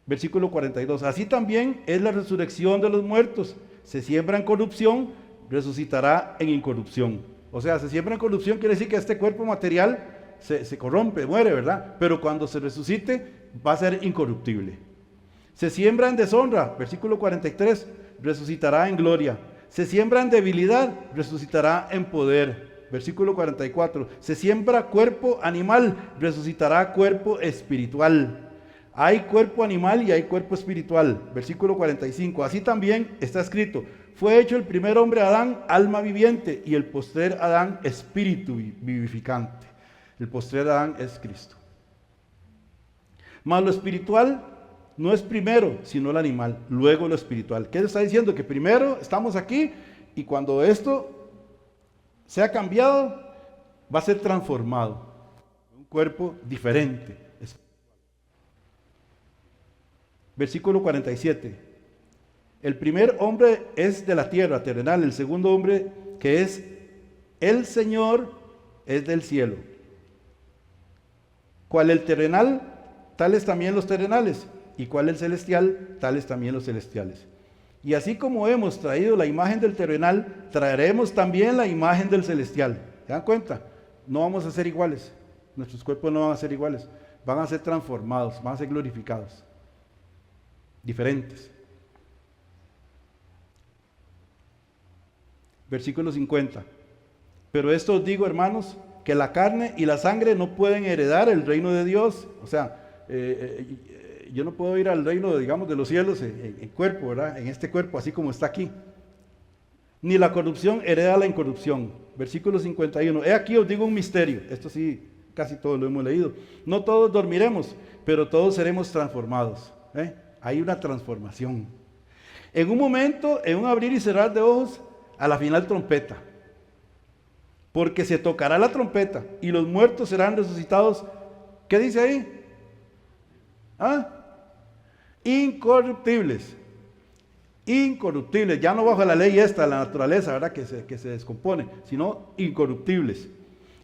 Versículo 42. Así también es la resurrección de los muertos. Se siembra en corrupción, resucitará en incorrupción. O sea, se siembra en corrupción quiere decir que este cuerpo material se corrompe, muere, ¿verdad? Pero cuando se resucite va a ser incorruptible. Se siembra en deshonra, versículo 43, resucitará en gloria. Se siembra en debilidad, resucitará en poder. Versículo 44, se siembra cuerpo animal, resucitará cuerpo espiritual. Hay cuerpo animal y hay cuerpo espiritual. Versículo 45. Así también está escrito, fue hecho el primer hombre Adán, alma viviente, y el postrer Adán, espíritu vivificante. El postrer Adán es Cristo. Mas lo espiritual no es primero, sino el animal, luego lo espiritual. ¿Qué está diciendo? Que primero estamos aquí y cuando esto sea cambiado, va a ser transformado. Un cuerpo diferente. Versículo 47. El primer hombre es de la tierra, terrenal. El segundo hombre, que es el Señor, es del cielo. ¿Cuál el terrenal? Tales también los terrenales. ¿Y cuál el celestial? Tales también los celestiales. Y así como hemos traído la imagen del terrenal, traeremos también la imagen del celestial. ¿Se dan cuenta? No vamos a ser iguales. Nuestros cuerpos no van a ser iguales. Van a ser transformados, van a ser glorificados. Diferentes. Versículo 50. Pero esto os digo, hermanos, que la carne y la sangre no pueden heredar el reino de Dios. O sea, Yo no puedo ir al reino, digamos, de los cielos en cuerpo, ¿verdad? En este cuerpo, así como está aquí. Ni la corrupción hereda la incorrupción. Versículo 51. He aquí os digo un misterio. Esto sí, casi todos lo hemos leído. No todos dormiremos, pero todos seremos transformados. Hay una transformación. En un momento, en un abrir y cerrar de ojos, a la final trompeta. Porque se tocará la trompeta y los muertos serán resucitados. ¿Qué dice ahí? Incorruptibles. Incorruptibles, ya no bajo la ley esta de la naturaleza, ¿verdad? Que se descompone, sino incorruptibles.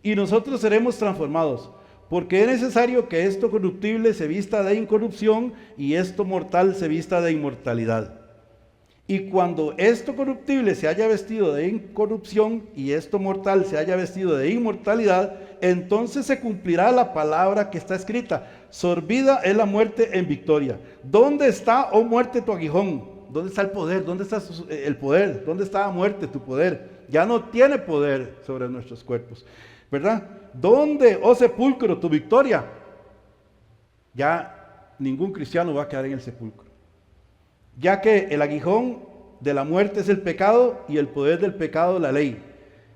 Y nosotros seremos transformados, porque es necesario que esto corruptible se vista de incorrupción y esto mortal se vista de inmortalidad. Y cuando esto corruptible se haya vestido de incorrupción y esto mortal se haya vestido de inmortalidad, entonces se cumplirá la palabra que está escrita: sorbida es la muerte en victoria. ¿Dónde está, oh muerte, tu aguijón? ¿Dónde está el poder? ¿Dónde está el poder? ¿Dónde está la muerte, tu poder? Ya no tiene poder sobre nuestros cuerpos, ¿verdad? ¿Dónde, oh sepulcro, tu victoria? Ya ningún cristiano va a quedar en el sepulcro. Ya que el aguijón de la muerte es el pecado y el poder del pecado la ley.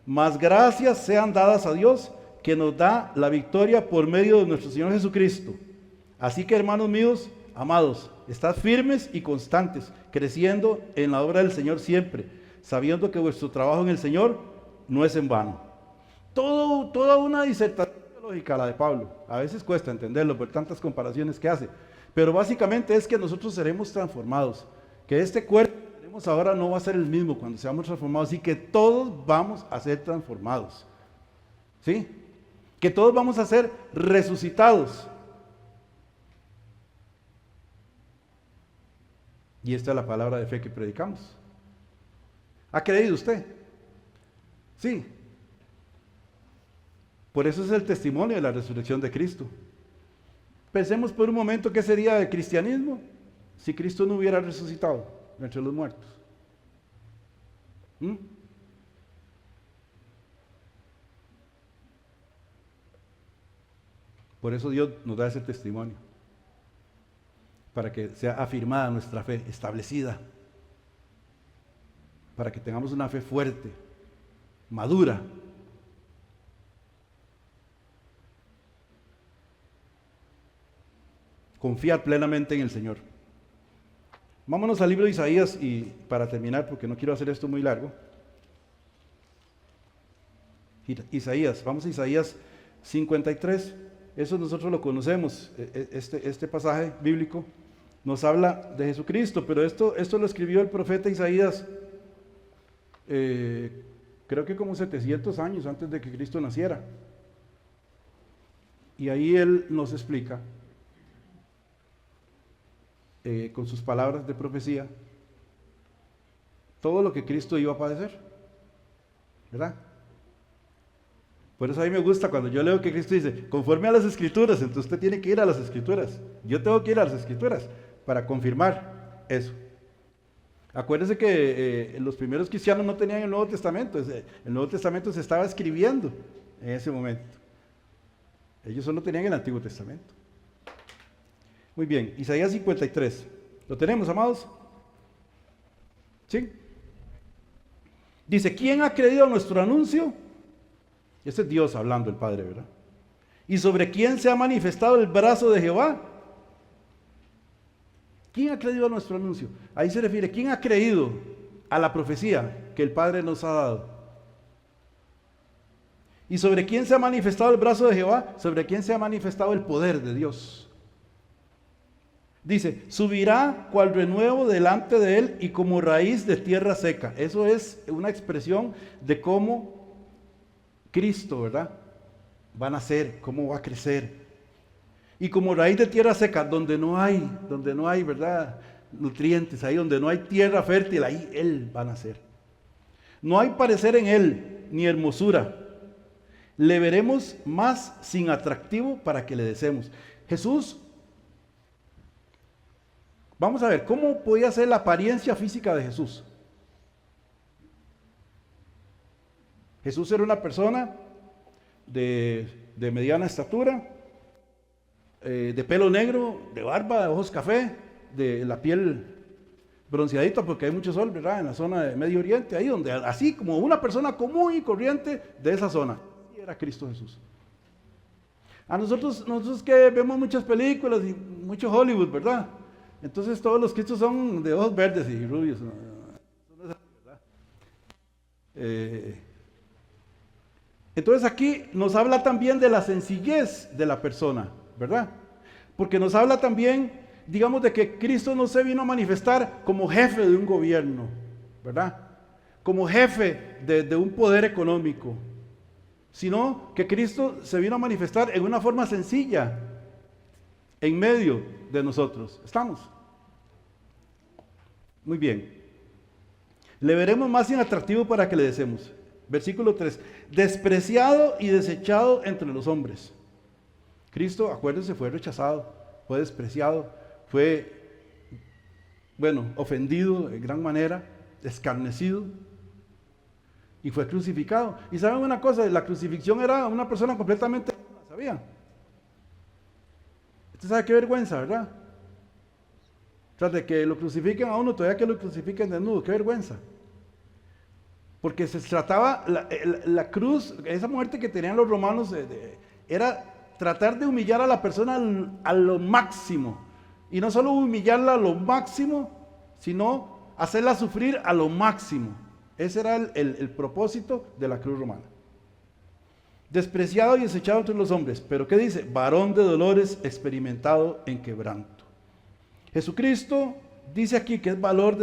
Mas gracias sean dadas a Dios que nos da la victoria por medio de nuestro Señor Jesucristo. Así que, hermanos míos, amados, estad firmes y constantes, creciendo en la obra del Señor siempre, sabiendo que vuestro trabajo en el Señor no es en vano. Toda una disertación teológica la de Pablo. A veces cuesta entenderlo por tantas comparaciones que hace. Pero básicamente es que nosotros seremos transformados, que este cuerpo que tenemos ahora no va a ser el mismo cuando seamos transformados, y que todos vamos a ser transformados, ¿sí? Que todos vamos a ser resucitados. Y esta es la palabra de fe que predicamos. ¿Ha creído usted? Sí. Por eso es el testimonio de la resurrección de Cristo. Pensemos por un momento qué sería el cristianismo si Cristo no hubiera resucitado entre los muertos. Por eso Dios nos da ese testimonio, para que sea afirmada nuestra fe, establecida, para que tengamos una fe fuerte, madura. Confiar plenamente en el Señor. Vámonos al libro de Isaías, y para terminar, porque no quiero hacer esto muy largo. Isaías, vamos a Isaías 53. Eso nosotros lo conocemos. Este pasaje bíblico nos habla de Jesucristo, pero esto lo escribió el profeta Isaías, creo que como 700 años antes de que Cristo naciera. Y ahí él nos explica, con sus palabras de profecía, todo lo que Cristo iba a padecer, ¿verdad? Por eso a mí me gusta cuando yo leo que Cristo dice, conforme a las Escrituras. Entonces usted tiene que ir a las Escrituras. Yo tengo que ir a las Escrituras para confirmar eso. Acuérdense que los primeros cristianos no tenían el Nuevo Testamento. El Nuevo Testamento se estaba escribiendo en ese momento. Ellos solo tenían el Antiguo Testamento. Muy bien, Isaías 53. ¿Lo tenemos, amados? ¿Sí? Dice, ¿quién ha creído a nuestro anuncio? Este es Dios hablando, el Padre, ¿verdad? ¿Y sobre quién se ha manifestado el brazo de Jehová? ¿Quién ha creído a nuestro anuncio? Ahí se refiere, ¿quién ha creído a la profecía que el Padre nos ha dado? ¿Y sobre quién se ha manifestado el brazo de Jehová? Sobre quién se ha manifestado el poder de Dios. Dice, subirá cual renuevo delante de él y como raíz de tierra seca. Eso es una expresión de cómo Cristo, ¿verdad? Va a nacer, cómo va a crecer. Y como raíz de tierra seca, donde no hay, ¿verdad?, nutrientes, ahí donde no hay tierra fértil, ahí Él va a nacer. No hay parecer en Él, ni hermosura. Le veremos más sin atractivo para que le deseemos. Jesús, vamos a ver, ¿cómo podía ser la apariencia física de Jesús? Jesús era una persona de mediana estatura, de pelo negro, de barba, de ojos café, de la piel bronceadita, porque hay mucho sol, ¿verdad? En la zona de Medio Oriente, ahí donde, así como una persona común y corriente de esa zona. Y era Cristo Jesús. A nosotros que vemos muchas películas y mucho Hollywood, ¿verdad? Entonces todos los Cristos son de ojos verdes y rubios, ¿no? ¿Verdad? Entonces aquí nos habla también de la sencillez de la persona, ¿verdad? Porque nos habla también, digamos, de que Cristo no se vino a manifestar como jefe de un gobierno, ¿verdad? Como jefe de un poder económico, sino que Cristo se vino a manifestar en una forma sencilla, en medio de nosotros. ¿Estamos? Muy bien. Le veremos más inatractivo para que le deseemos. Versículo 3. Despreciado y desechado entre los hombres. Cristo, acuérdense, fue rechazado, fue despreciado, fue, ofendido de gran manera, escarnecido, y fue crucificado. Y saben una cosa, la crucifixión era una persona completamente, ¿sabían? Usted sabe qué vergüenza, ¿verdad? Tras de que lo crucifiquen a uno, todavía que lo crucifiquen desnudo, qué vergüenza. Porque se trataba, la cruz, esa muerte que tenían los romanos, era tratar de humillar a la persona a lo máximo. Y no solo humillarla a lo máximo, sino hacerla sufrir a lo máximo. Ese era el propósito de la cruz romana. Despreciado y desechado entre los hombres. Pero ¿qué dice? Varón de dolores, experimentado en quebranto. Jesucristo dice aquí que es varón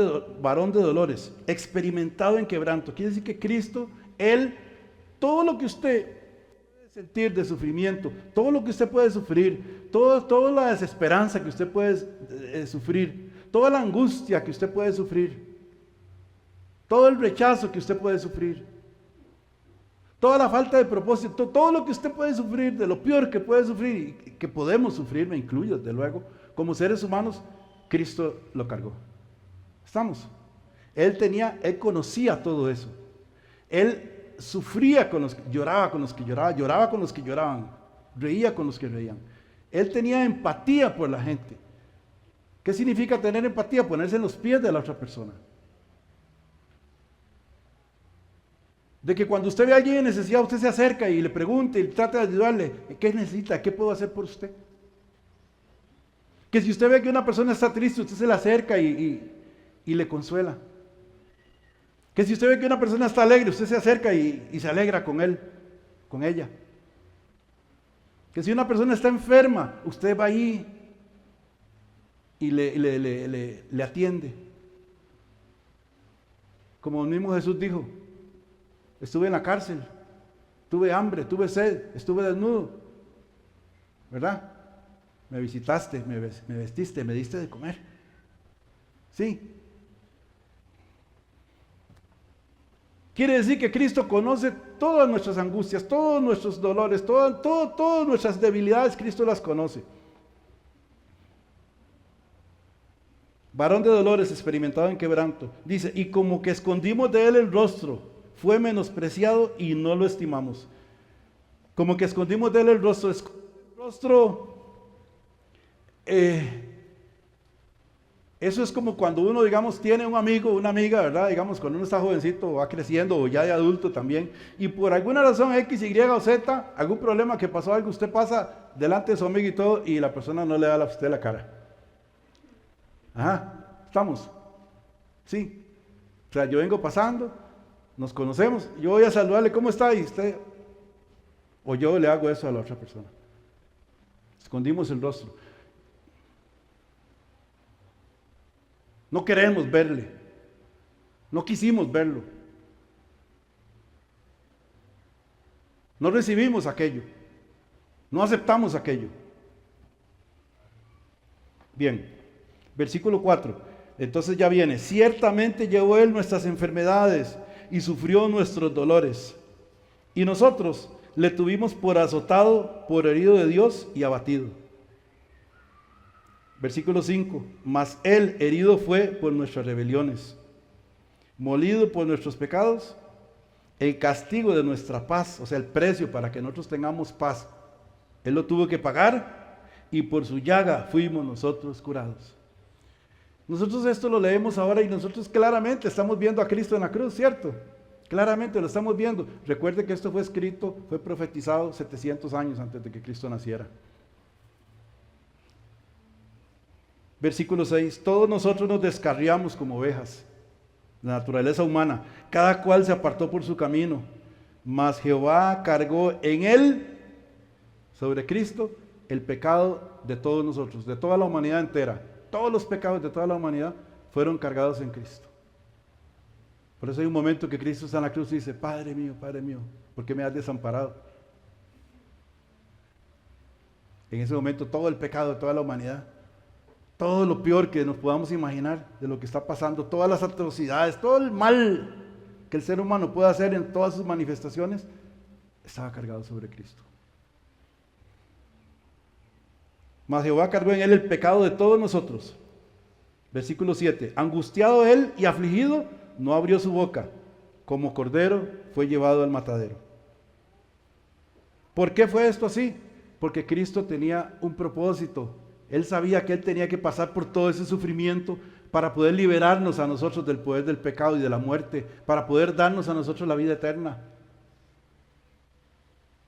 de dolores, experimentado en quebranto. Quiere decir que Cristo, Él, todo lo que usted puede sentir de sufrimiento, todo lo que usted puede sufrir, toda la desesperanza que usted puede sufrir, toda la angustia que usted puede sufrir, todo el rechazo que usted puede sufrir, toda la falta de propósito, todo lo que usted puede sufrir, de lo peor que puede sufrir y que podemos sufrir, me incluyo desde luego, como seres humanos, Cristo lo cargó. ¿Estamos? Él conocía todo eso. Él sufría con los que lloraba con los que lloraban, lloraba con los que lloraban, reía con los que reían. Él tenía empatía por la gente. ¿Qué significa tener empatía? Ponerse en los pies de la otra persona. De que cuando usted ve a alguien en necesidad, usted se acerca y le pregunte y trata de ayudarle. ¿Qué necesita? ¿Qué puedo hacer por usted? Que si usted ve que una persona está triste, usted se le acerca y le consuela. Que si usted ve que una persona está alegre, usted se acerca y se alegra con él, con ella. Que si una persona está enferma, usted va ahí y le atiende. Como el mismo Jesús dijo, estuve en la cárcel, tuve hambre, tuve sed, estuve desnudo, ¿verdad? Me visitaste, me vestiste, me diste de comer. Sí. Quiere decir que Cristo conoce todas nuestras angustias, todos nuestros dolores, todas nuestras debilidades, Cristo las conoce. Varón de dolores, experimentado en quebranto. Dice, y como que escondimos de él el rostro, fue menospreciado y no lo estimamos. Como que escondimos de él el rostro. Eso es como cuando uno, digamos, tiene un amigo, una amiga, ¿verdad? Digamos, cuando uno está jovencito o va creciendo o ya de adulto también, y por alguna razón X, Y o Z, algún problema que pasó, algo, usted pasa delante de su amigo y todo, y la persona no le da a usted la cara. Ajá, ¿estamos? Sí. O sea, yo vengo pasando, nos conocemos, yo voy a saludarle, ¿cómo está? Y usted, o yo le hago eso a la otra persona. Escondimos el rostro. No queremos verle. No quisimos verlo. No recibimos aquello. No aceptamos aquello. Bien, versículo 4. Entonces ya viene. Ciertamente llevó él nuestras enfermedades y sufrió nuestros dolores. Y nosotros le tuvimos por azotado, por herido de Dios y abatido. Versículo 5, mas él herido fue por nuestras rebeliones, molido por nuestros pecados, el castigo de nuestra paz, o sea, el precio para que nosotros tengamos paz, él lo tuvo que pagar, y por su llaga fuimos nosotros curados. Nosotros esto lo leemos ahora y nosotros claramente estamos viendo a Cristo en la cruz, ¿cierto? Claramente lo estamos viendo. Recuerde que esto fue escrito, fue profetizado 700 años antes de que Cristo naciera. Versículo 6, todos nosotros nos descarriamos como ovejas, la naturaleza humana, cada cual se apartó por su camino, mas Jehová cargó en él, sobre Cristo, el pecado de todos nosotros, de toda la humanidad entera. Todos los pecados de toda la humanidad fueron cargados en Cristo. Por eso hay un momento que Cristo está en la cruz y dice, Padre mío, ¿por qué me has desamparado? En ese momento todo el pecado de toda la humanidad, todo lo peor que nos podamos imaginar de lo que está pasando, todas las atrocidades, todo el mal que el ser humano puede hacer en todas sus manifestaciones, estaba cargado sobre Cristo. Mas Jehová cargó en él el pecado de todos nosotros. Versículo 7, angustiado él y afligido, no abrió su boca, como cordero fue llevado al matadero. ¿Por qué fue esto así? Porque Cristo tenía un propósito. Él sabía que él tenía que pasar por todo ese sufrimiento para poder liberarnos a nosotros del poder del pecado y de la muerte, para poder darnos a nosotros la vida eterna,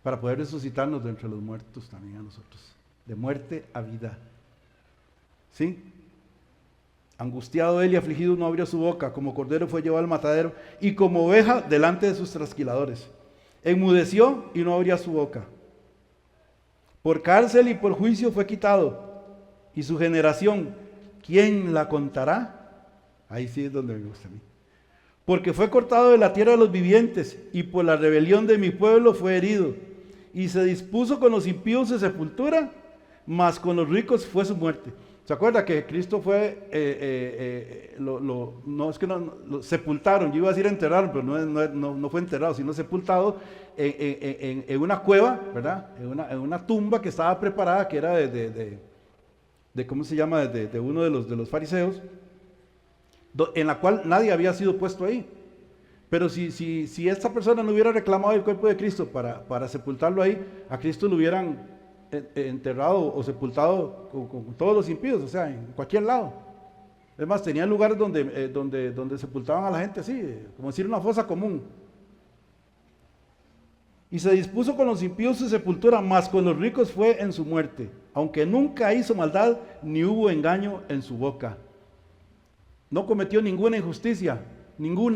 para poder resucitarnos de entre los muertos también a nosotros, de muerte a vida. ¿Sí? Angustiado él y afligido no abrió su boca, como cordero fue llevado al matadero, y como oveja delante de sus trasquiladores. Enmudeció y no abría su boca. Por cárcel y por juicio fue quitado. Y su generación, ¿quién la contará? Ahí sí es donde me gusta a mí. Porque fue cortado de la tierra de los vivientes, y por la rebelión de mi pueblo fue herido. Y se dispuso con los impíos de sepultura, mas con los ricos fue su muerte. ¿Se acuerda que Cristo fue, lo sepultaron? Yo iba a decir enterraron, pero no fue enterrado, sino sepultado en una cueva, ¿verdad? En una tumba que estaba preparada, que era ¿cómo se llama? De uno de los fariseos, en la cual nadie había sido puesto ahí. Pero si esta persona no hubiera reclamado el cuerpo de Cristo para sepultarlo ahí, a Cristo lo hubieran enterrado o sepultado con todos los impíos, o sea, en cualquier lado. Es más, tenían lugares donde sepultaban a la gente así, como decir una fosa común. Y se dispuso con los impíos su sepultura, mas con los ricos fue en su muerte, aunque nunca hizo maldad, ni hubo engaño en su boca. No cometió ninguna injusticia, ningún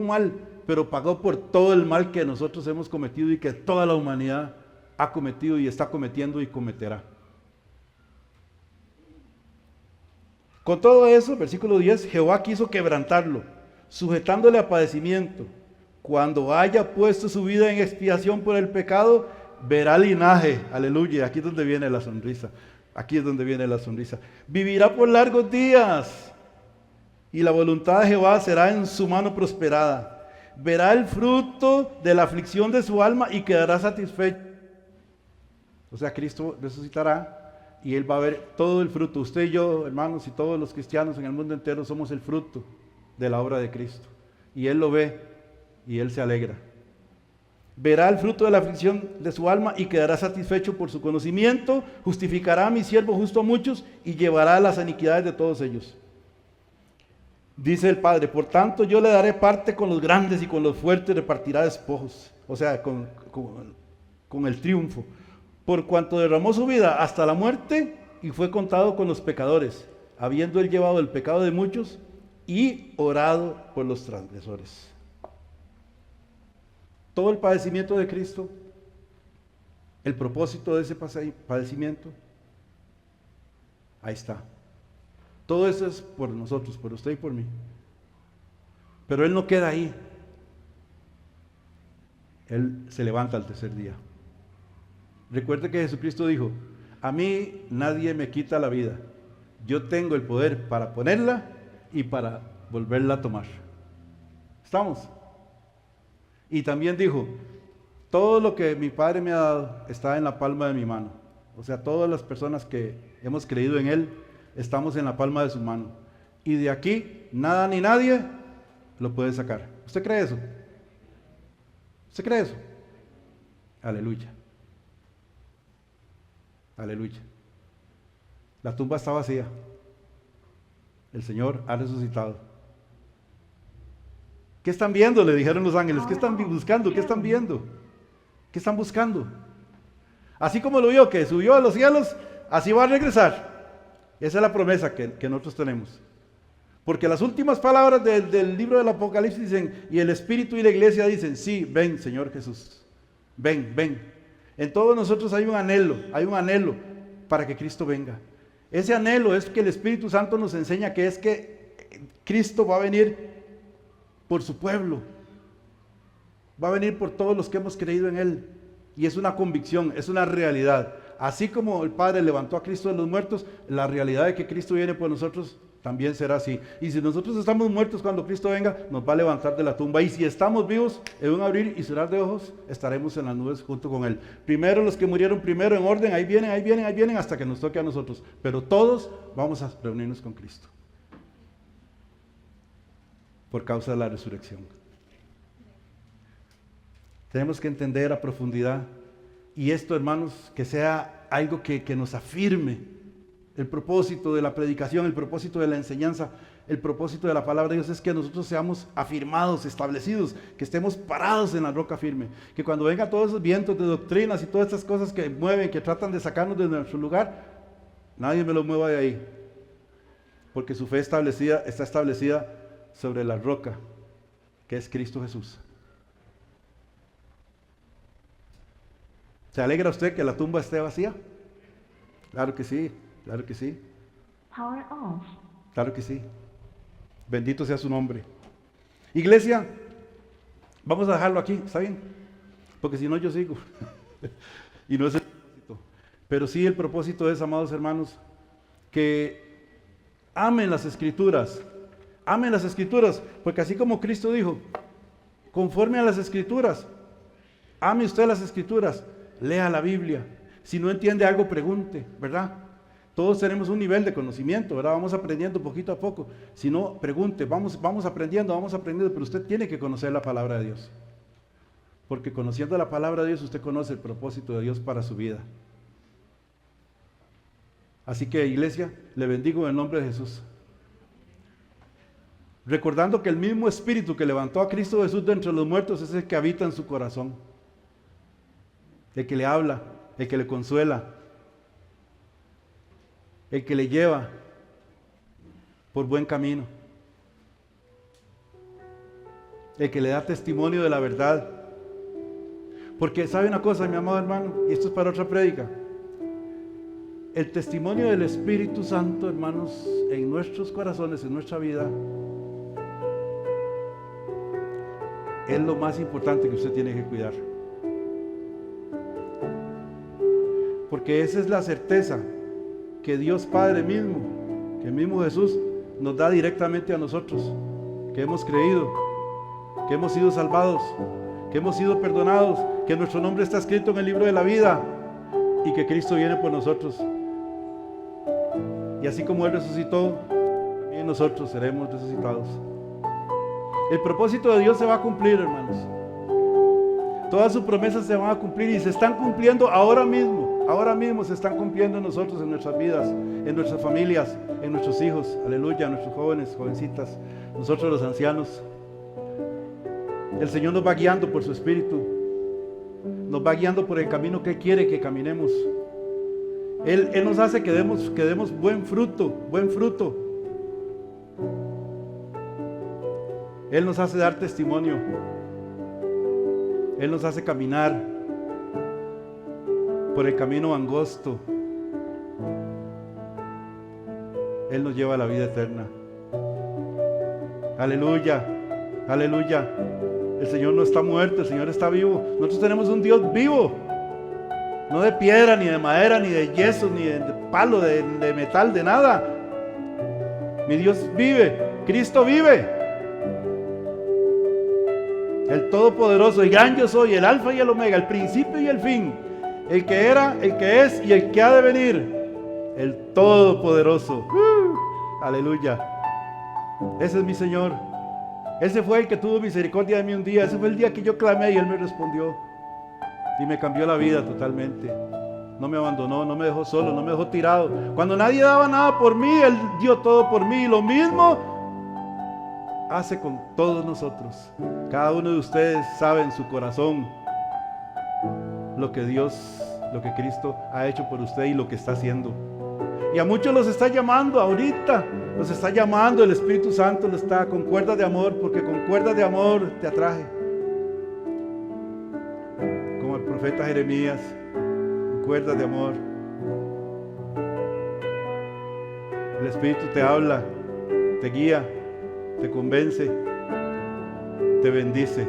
mal, pero pagó por todo el mal que nosotros hemos cometido y que toda la humanidad ha cometido y está cometiendo y cometerá. Con todo eso, versículo 10, Jehová quiso quebrantarlo, sujetándole a padecimiento. Cuando haya puesto su vida en expiación por el pecado, verá linaje. Aleluya, aquí es donde viene la sonrisa. Aquí es donde viene la sonrisa. Vivirá por largos días, y la voluntad de Jehová será en su mano prosperada. Verá el fruto de la aflicción de su alma y quedará satisfecho. O sea, Cristo resucitará y Él va a ver todo el fruto. Usted y yo, hermanos, y todos los cristianos en el mundo entero somos el fruto de la obra de Cristo. Y Él lo ve y Él se alegra. Verá el fruto de la aflicción de su alma y quedará satisfecho por su conocimiento. Justificará a mi siervo justo a muchos y llevará las iniquidades de todos ellos. Dice el Padre, por tanto yo le daré parte con los grandes y con los fuertes repartirá despojos. O sea, con el triunfo. Por cuanto derramó su vida hasta la muerte y fue contado con los pecadores, habiendo él llevado el pecado de muchos y orado por los transgresores. Todo el padecimiento de Cristo, el propósito de ese padecimiento, ahí está. Todo eso es por nosotros, por usted y por mí. Pero Él no queda ahí. Él se levanta al tercer día. Recuerde que Jesucristo dijo, a mí nadie me quita la vida. Yo tengo el poder para ponerla y para volverla a tomar. ¿Estamos? Y también dijo, todo lo que mi Padre me ha dado está en la palma de mi mano. O sea, todas las personas que hemos creído en Él, estamos en la palma de su mano. Y de aquí, nada ni nadie lo puede sacar. ¿Usted cree eso? ¿Usted cree eso? Aleluya. Aleluya. La tumba está vacía. El Señor ha resucitado. ¿Qué están viendo?, le dijeron los ángeles. ¿Qué están buscando? ¿Qué están viendo? ¿Qué están buscando? Así como lo vio que subió a los cielos, así va a regresar. Esa es la promesa que nosotros tenemos. Porque las últimas palabras del libro del Apocalipsis dicen, y el Espíritu y la iglesia dicen, sí, ven Señor Jesús, ven, ven. En todos nosotros hay un anhelo para que Cristo venga. Ese anhelo es que el Espíritu Santo nos enseña que es que Cristo va a venir por su pueblo, va a venir por todos los que hemos creído en Él. Y es una convicción, es una realidad. Así como el Padre levantó a Cristo de los muertos, la realidad de que Cristo viene por nosotros también será así. Y si nosotros estamos muertos cuando Cristo venga, nos va a levantar de la tumba. Y si estamos vivos, en un abrir y cerrar de ojos, estaremos en las nubes junto con Él. Primero los que murieron primero en orden, ahí vienen hasta que nos toque a nosotros. Pero todos vamos a reunirnos con Cristo. Por causa de la resurrección. Tenemos que entender a profundidad. Y esto, hermanos, que sea algo que nos afirme. El propósito de la predicación, el propósito de la enseñanza, el propósito de la palabra de Dios es que nosotros seamos afirmados, establecidos, que estemos parados en la roca firme. Que cuando vengan todos esos vientos de doctrinas y todas estas cosas que mueven, que tratan de sacarnos de nuestro lugar, nadie me lo mueva de ahí. Porque su fe está establecida sobre la roca, que es Cristo Jesús. ¿Se alegra usted que la tumba esté vacía? Claro que sí. Claro que sí. Power off. Claro que sí. Bendito sea su nombre. Iglesia, vamos a dejarlo aquí, ¿está bien? Porque si no yo sigo. Y no es el propósito. Pero sí el propósito es, amados hermanos, que amen las Escrituras. Amen las Escrituras, porque así como Cristo dijo, conforme a las Escrituras, ame usted las Escrituras, lea la Biblia. Si no entiende algo, pregunte, ¿verdad? Todos tenemos un nivel de conocimiento, ¿verdad? Vamos aprendiendo poquito a poco. Si no, pregunte, vamos aprendiendo, pero usted tiene que conocer la palabra de Dios. Porque conociendo la palabra de Dios, usted conoce el propósito de Dios para su vida. Así que, iglesia, le bendigo en el nombre de Jesús. Recordando que el mismo Espíritu que levantó a Cristo Jesús de entre los muertos es el que habita en su corazón. El que le habla, el que le consuela, el que le lleva por buen camino, el que le da testimonio de la verdad. Porque sabe una cosa, mi amado hermano, y esto es para otra prédica, el testimonio del Espíritu Santo, hermanos, en nuestros corazones, en nuestra vida, es lo más importante que usted tiene que cuidar. Porque esa es la certeza que Dios Padre mismo, que el mismo Jesús nos da directamente a nosotros, que hemos creído, que hemos sido salvados, que hemos sido perdonados, que nuestro nombre está escrito en el libro de la vida y que Cristo viene por nosotros. Y así como Él resucitó, también nosotros seremos resucitados. El propósito de Dios se va a cumplir, hermanos. Todas sus promesas se van a cumplir y se están cumpliendo ahora mismo. Ahora mismo se están cumpliendo en nosotros, en nuestras vidas, en nuestras familias, en nuestros hijos, aleluya, nuestros jóvenes, jovencitas, nosotros los ancianos. El Señor nos va guiando por su Espíritu, nos va guiando por el camino que Él quiere que caminemos. Él nos hace que demos buen fruto, buen fruto. Él nos hace dar testimonio, Él nos hace caminar por el camino angosto. Él nos lleva a la vida eterna. Aleluya, aleluya. El Señor no está muerto, el Señor está vivo. Nosotros tenemos un Dios vivo, no de piedra, ni de madera, ni de yeso, ni de palo, de metal, de nada. Mi Dios vive, Cristo vive. El Todopoderoso, el gran yo soy, el Alfa y el Omega, el principio y el fin. El que era, el que es y el que ha de venir. El Todopoderoso. Aleluya. Ese es mi Señor. Ese fue el que tuvo misericordia de mí un día. Ese fue el día que yo clamé y Él me respondió. Y me cambió la vida totalmente. no me abandonó, no me dejó solo, no me dejó tirado. Cuando nadie daba nada por mí, Él dio todo por mí. Y lo mismo hace con todos nosotros. Cada uno de ustedes sabe en su corazón lo que Cristo ha hecho por usted y lo que está haciendo. Y a muchos los está llamando ahorita, los está llamando, el Espíritu Santo lo está con cuerdas de amor, porque con cuerdas de amor te atrae. Como el profeta Jeremías, con cuerdas de amor. El Espíritu te habla, te guía, te convence, te bendice.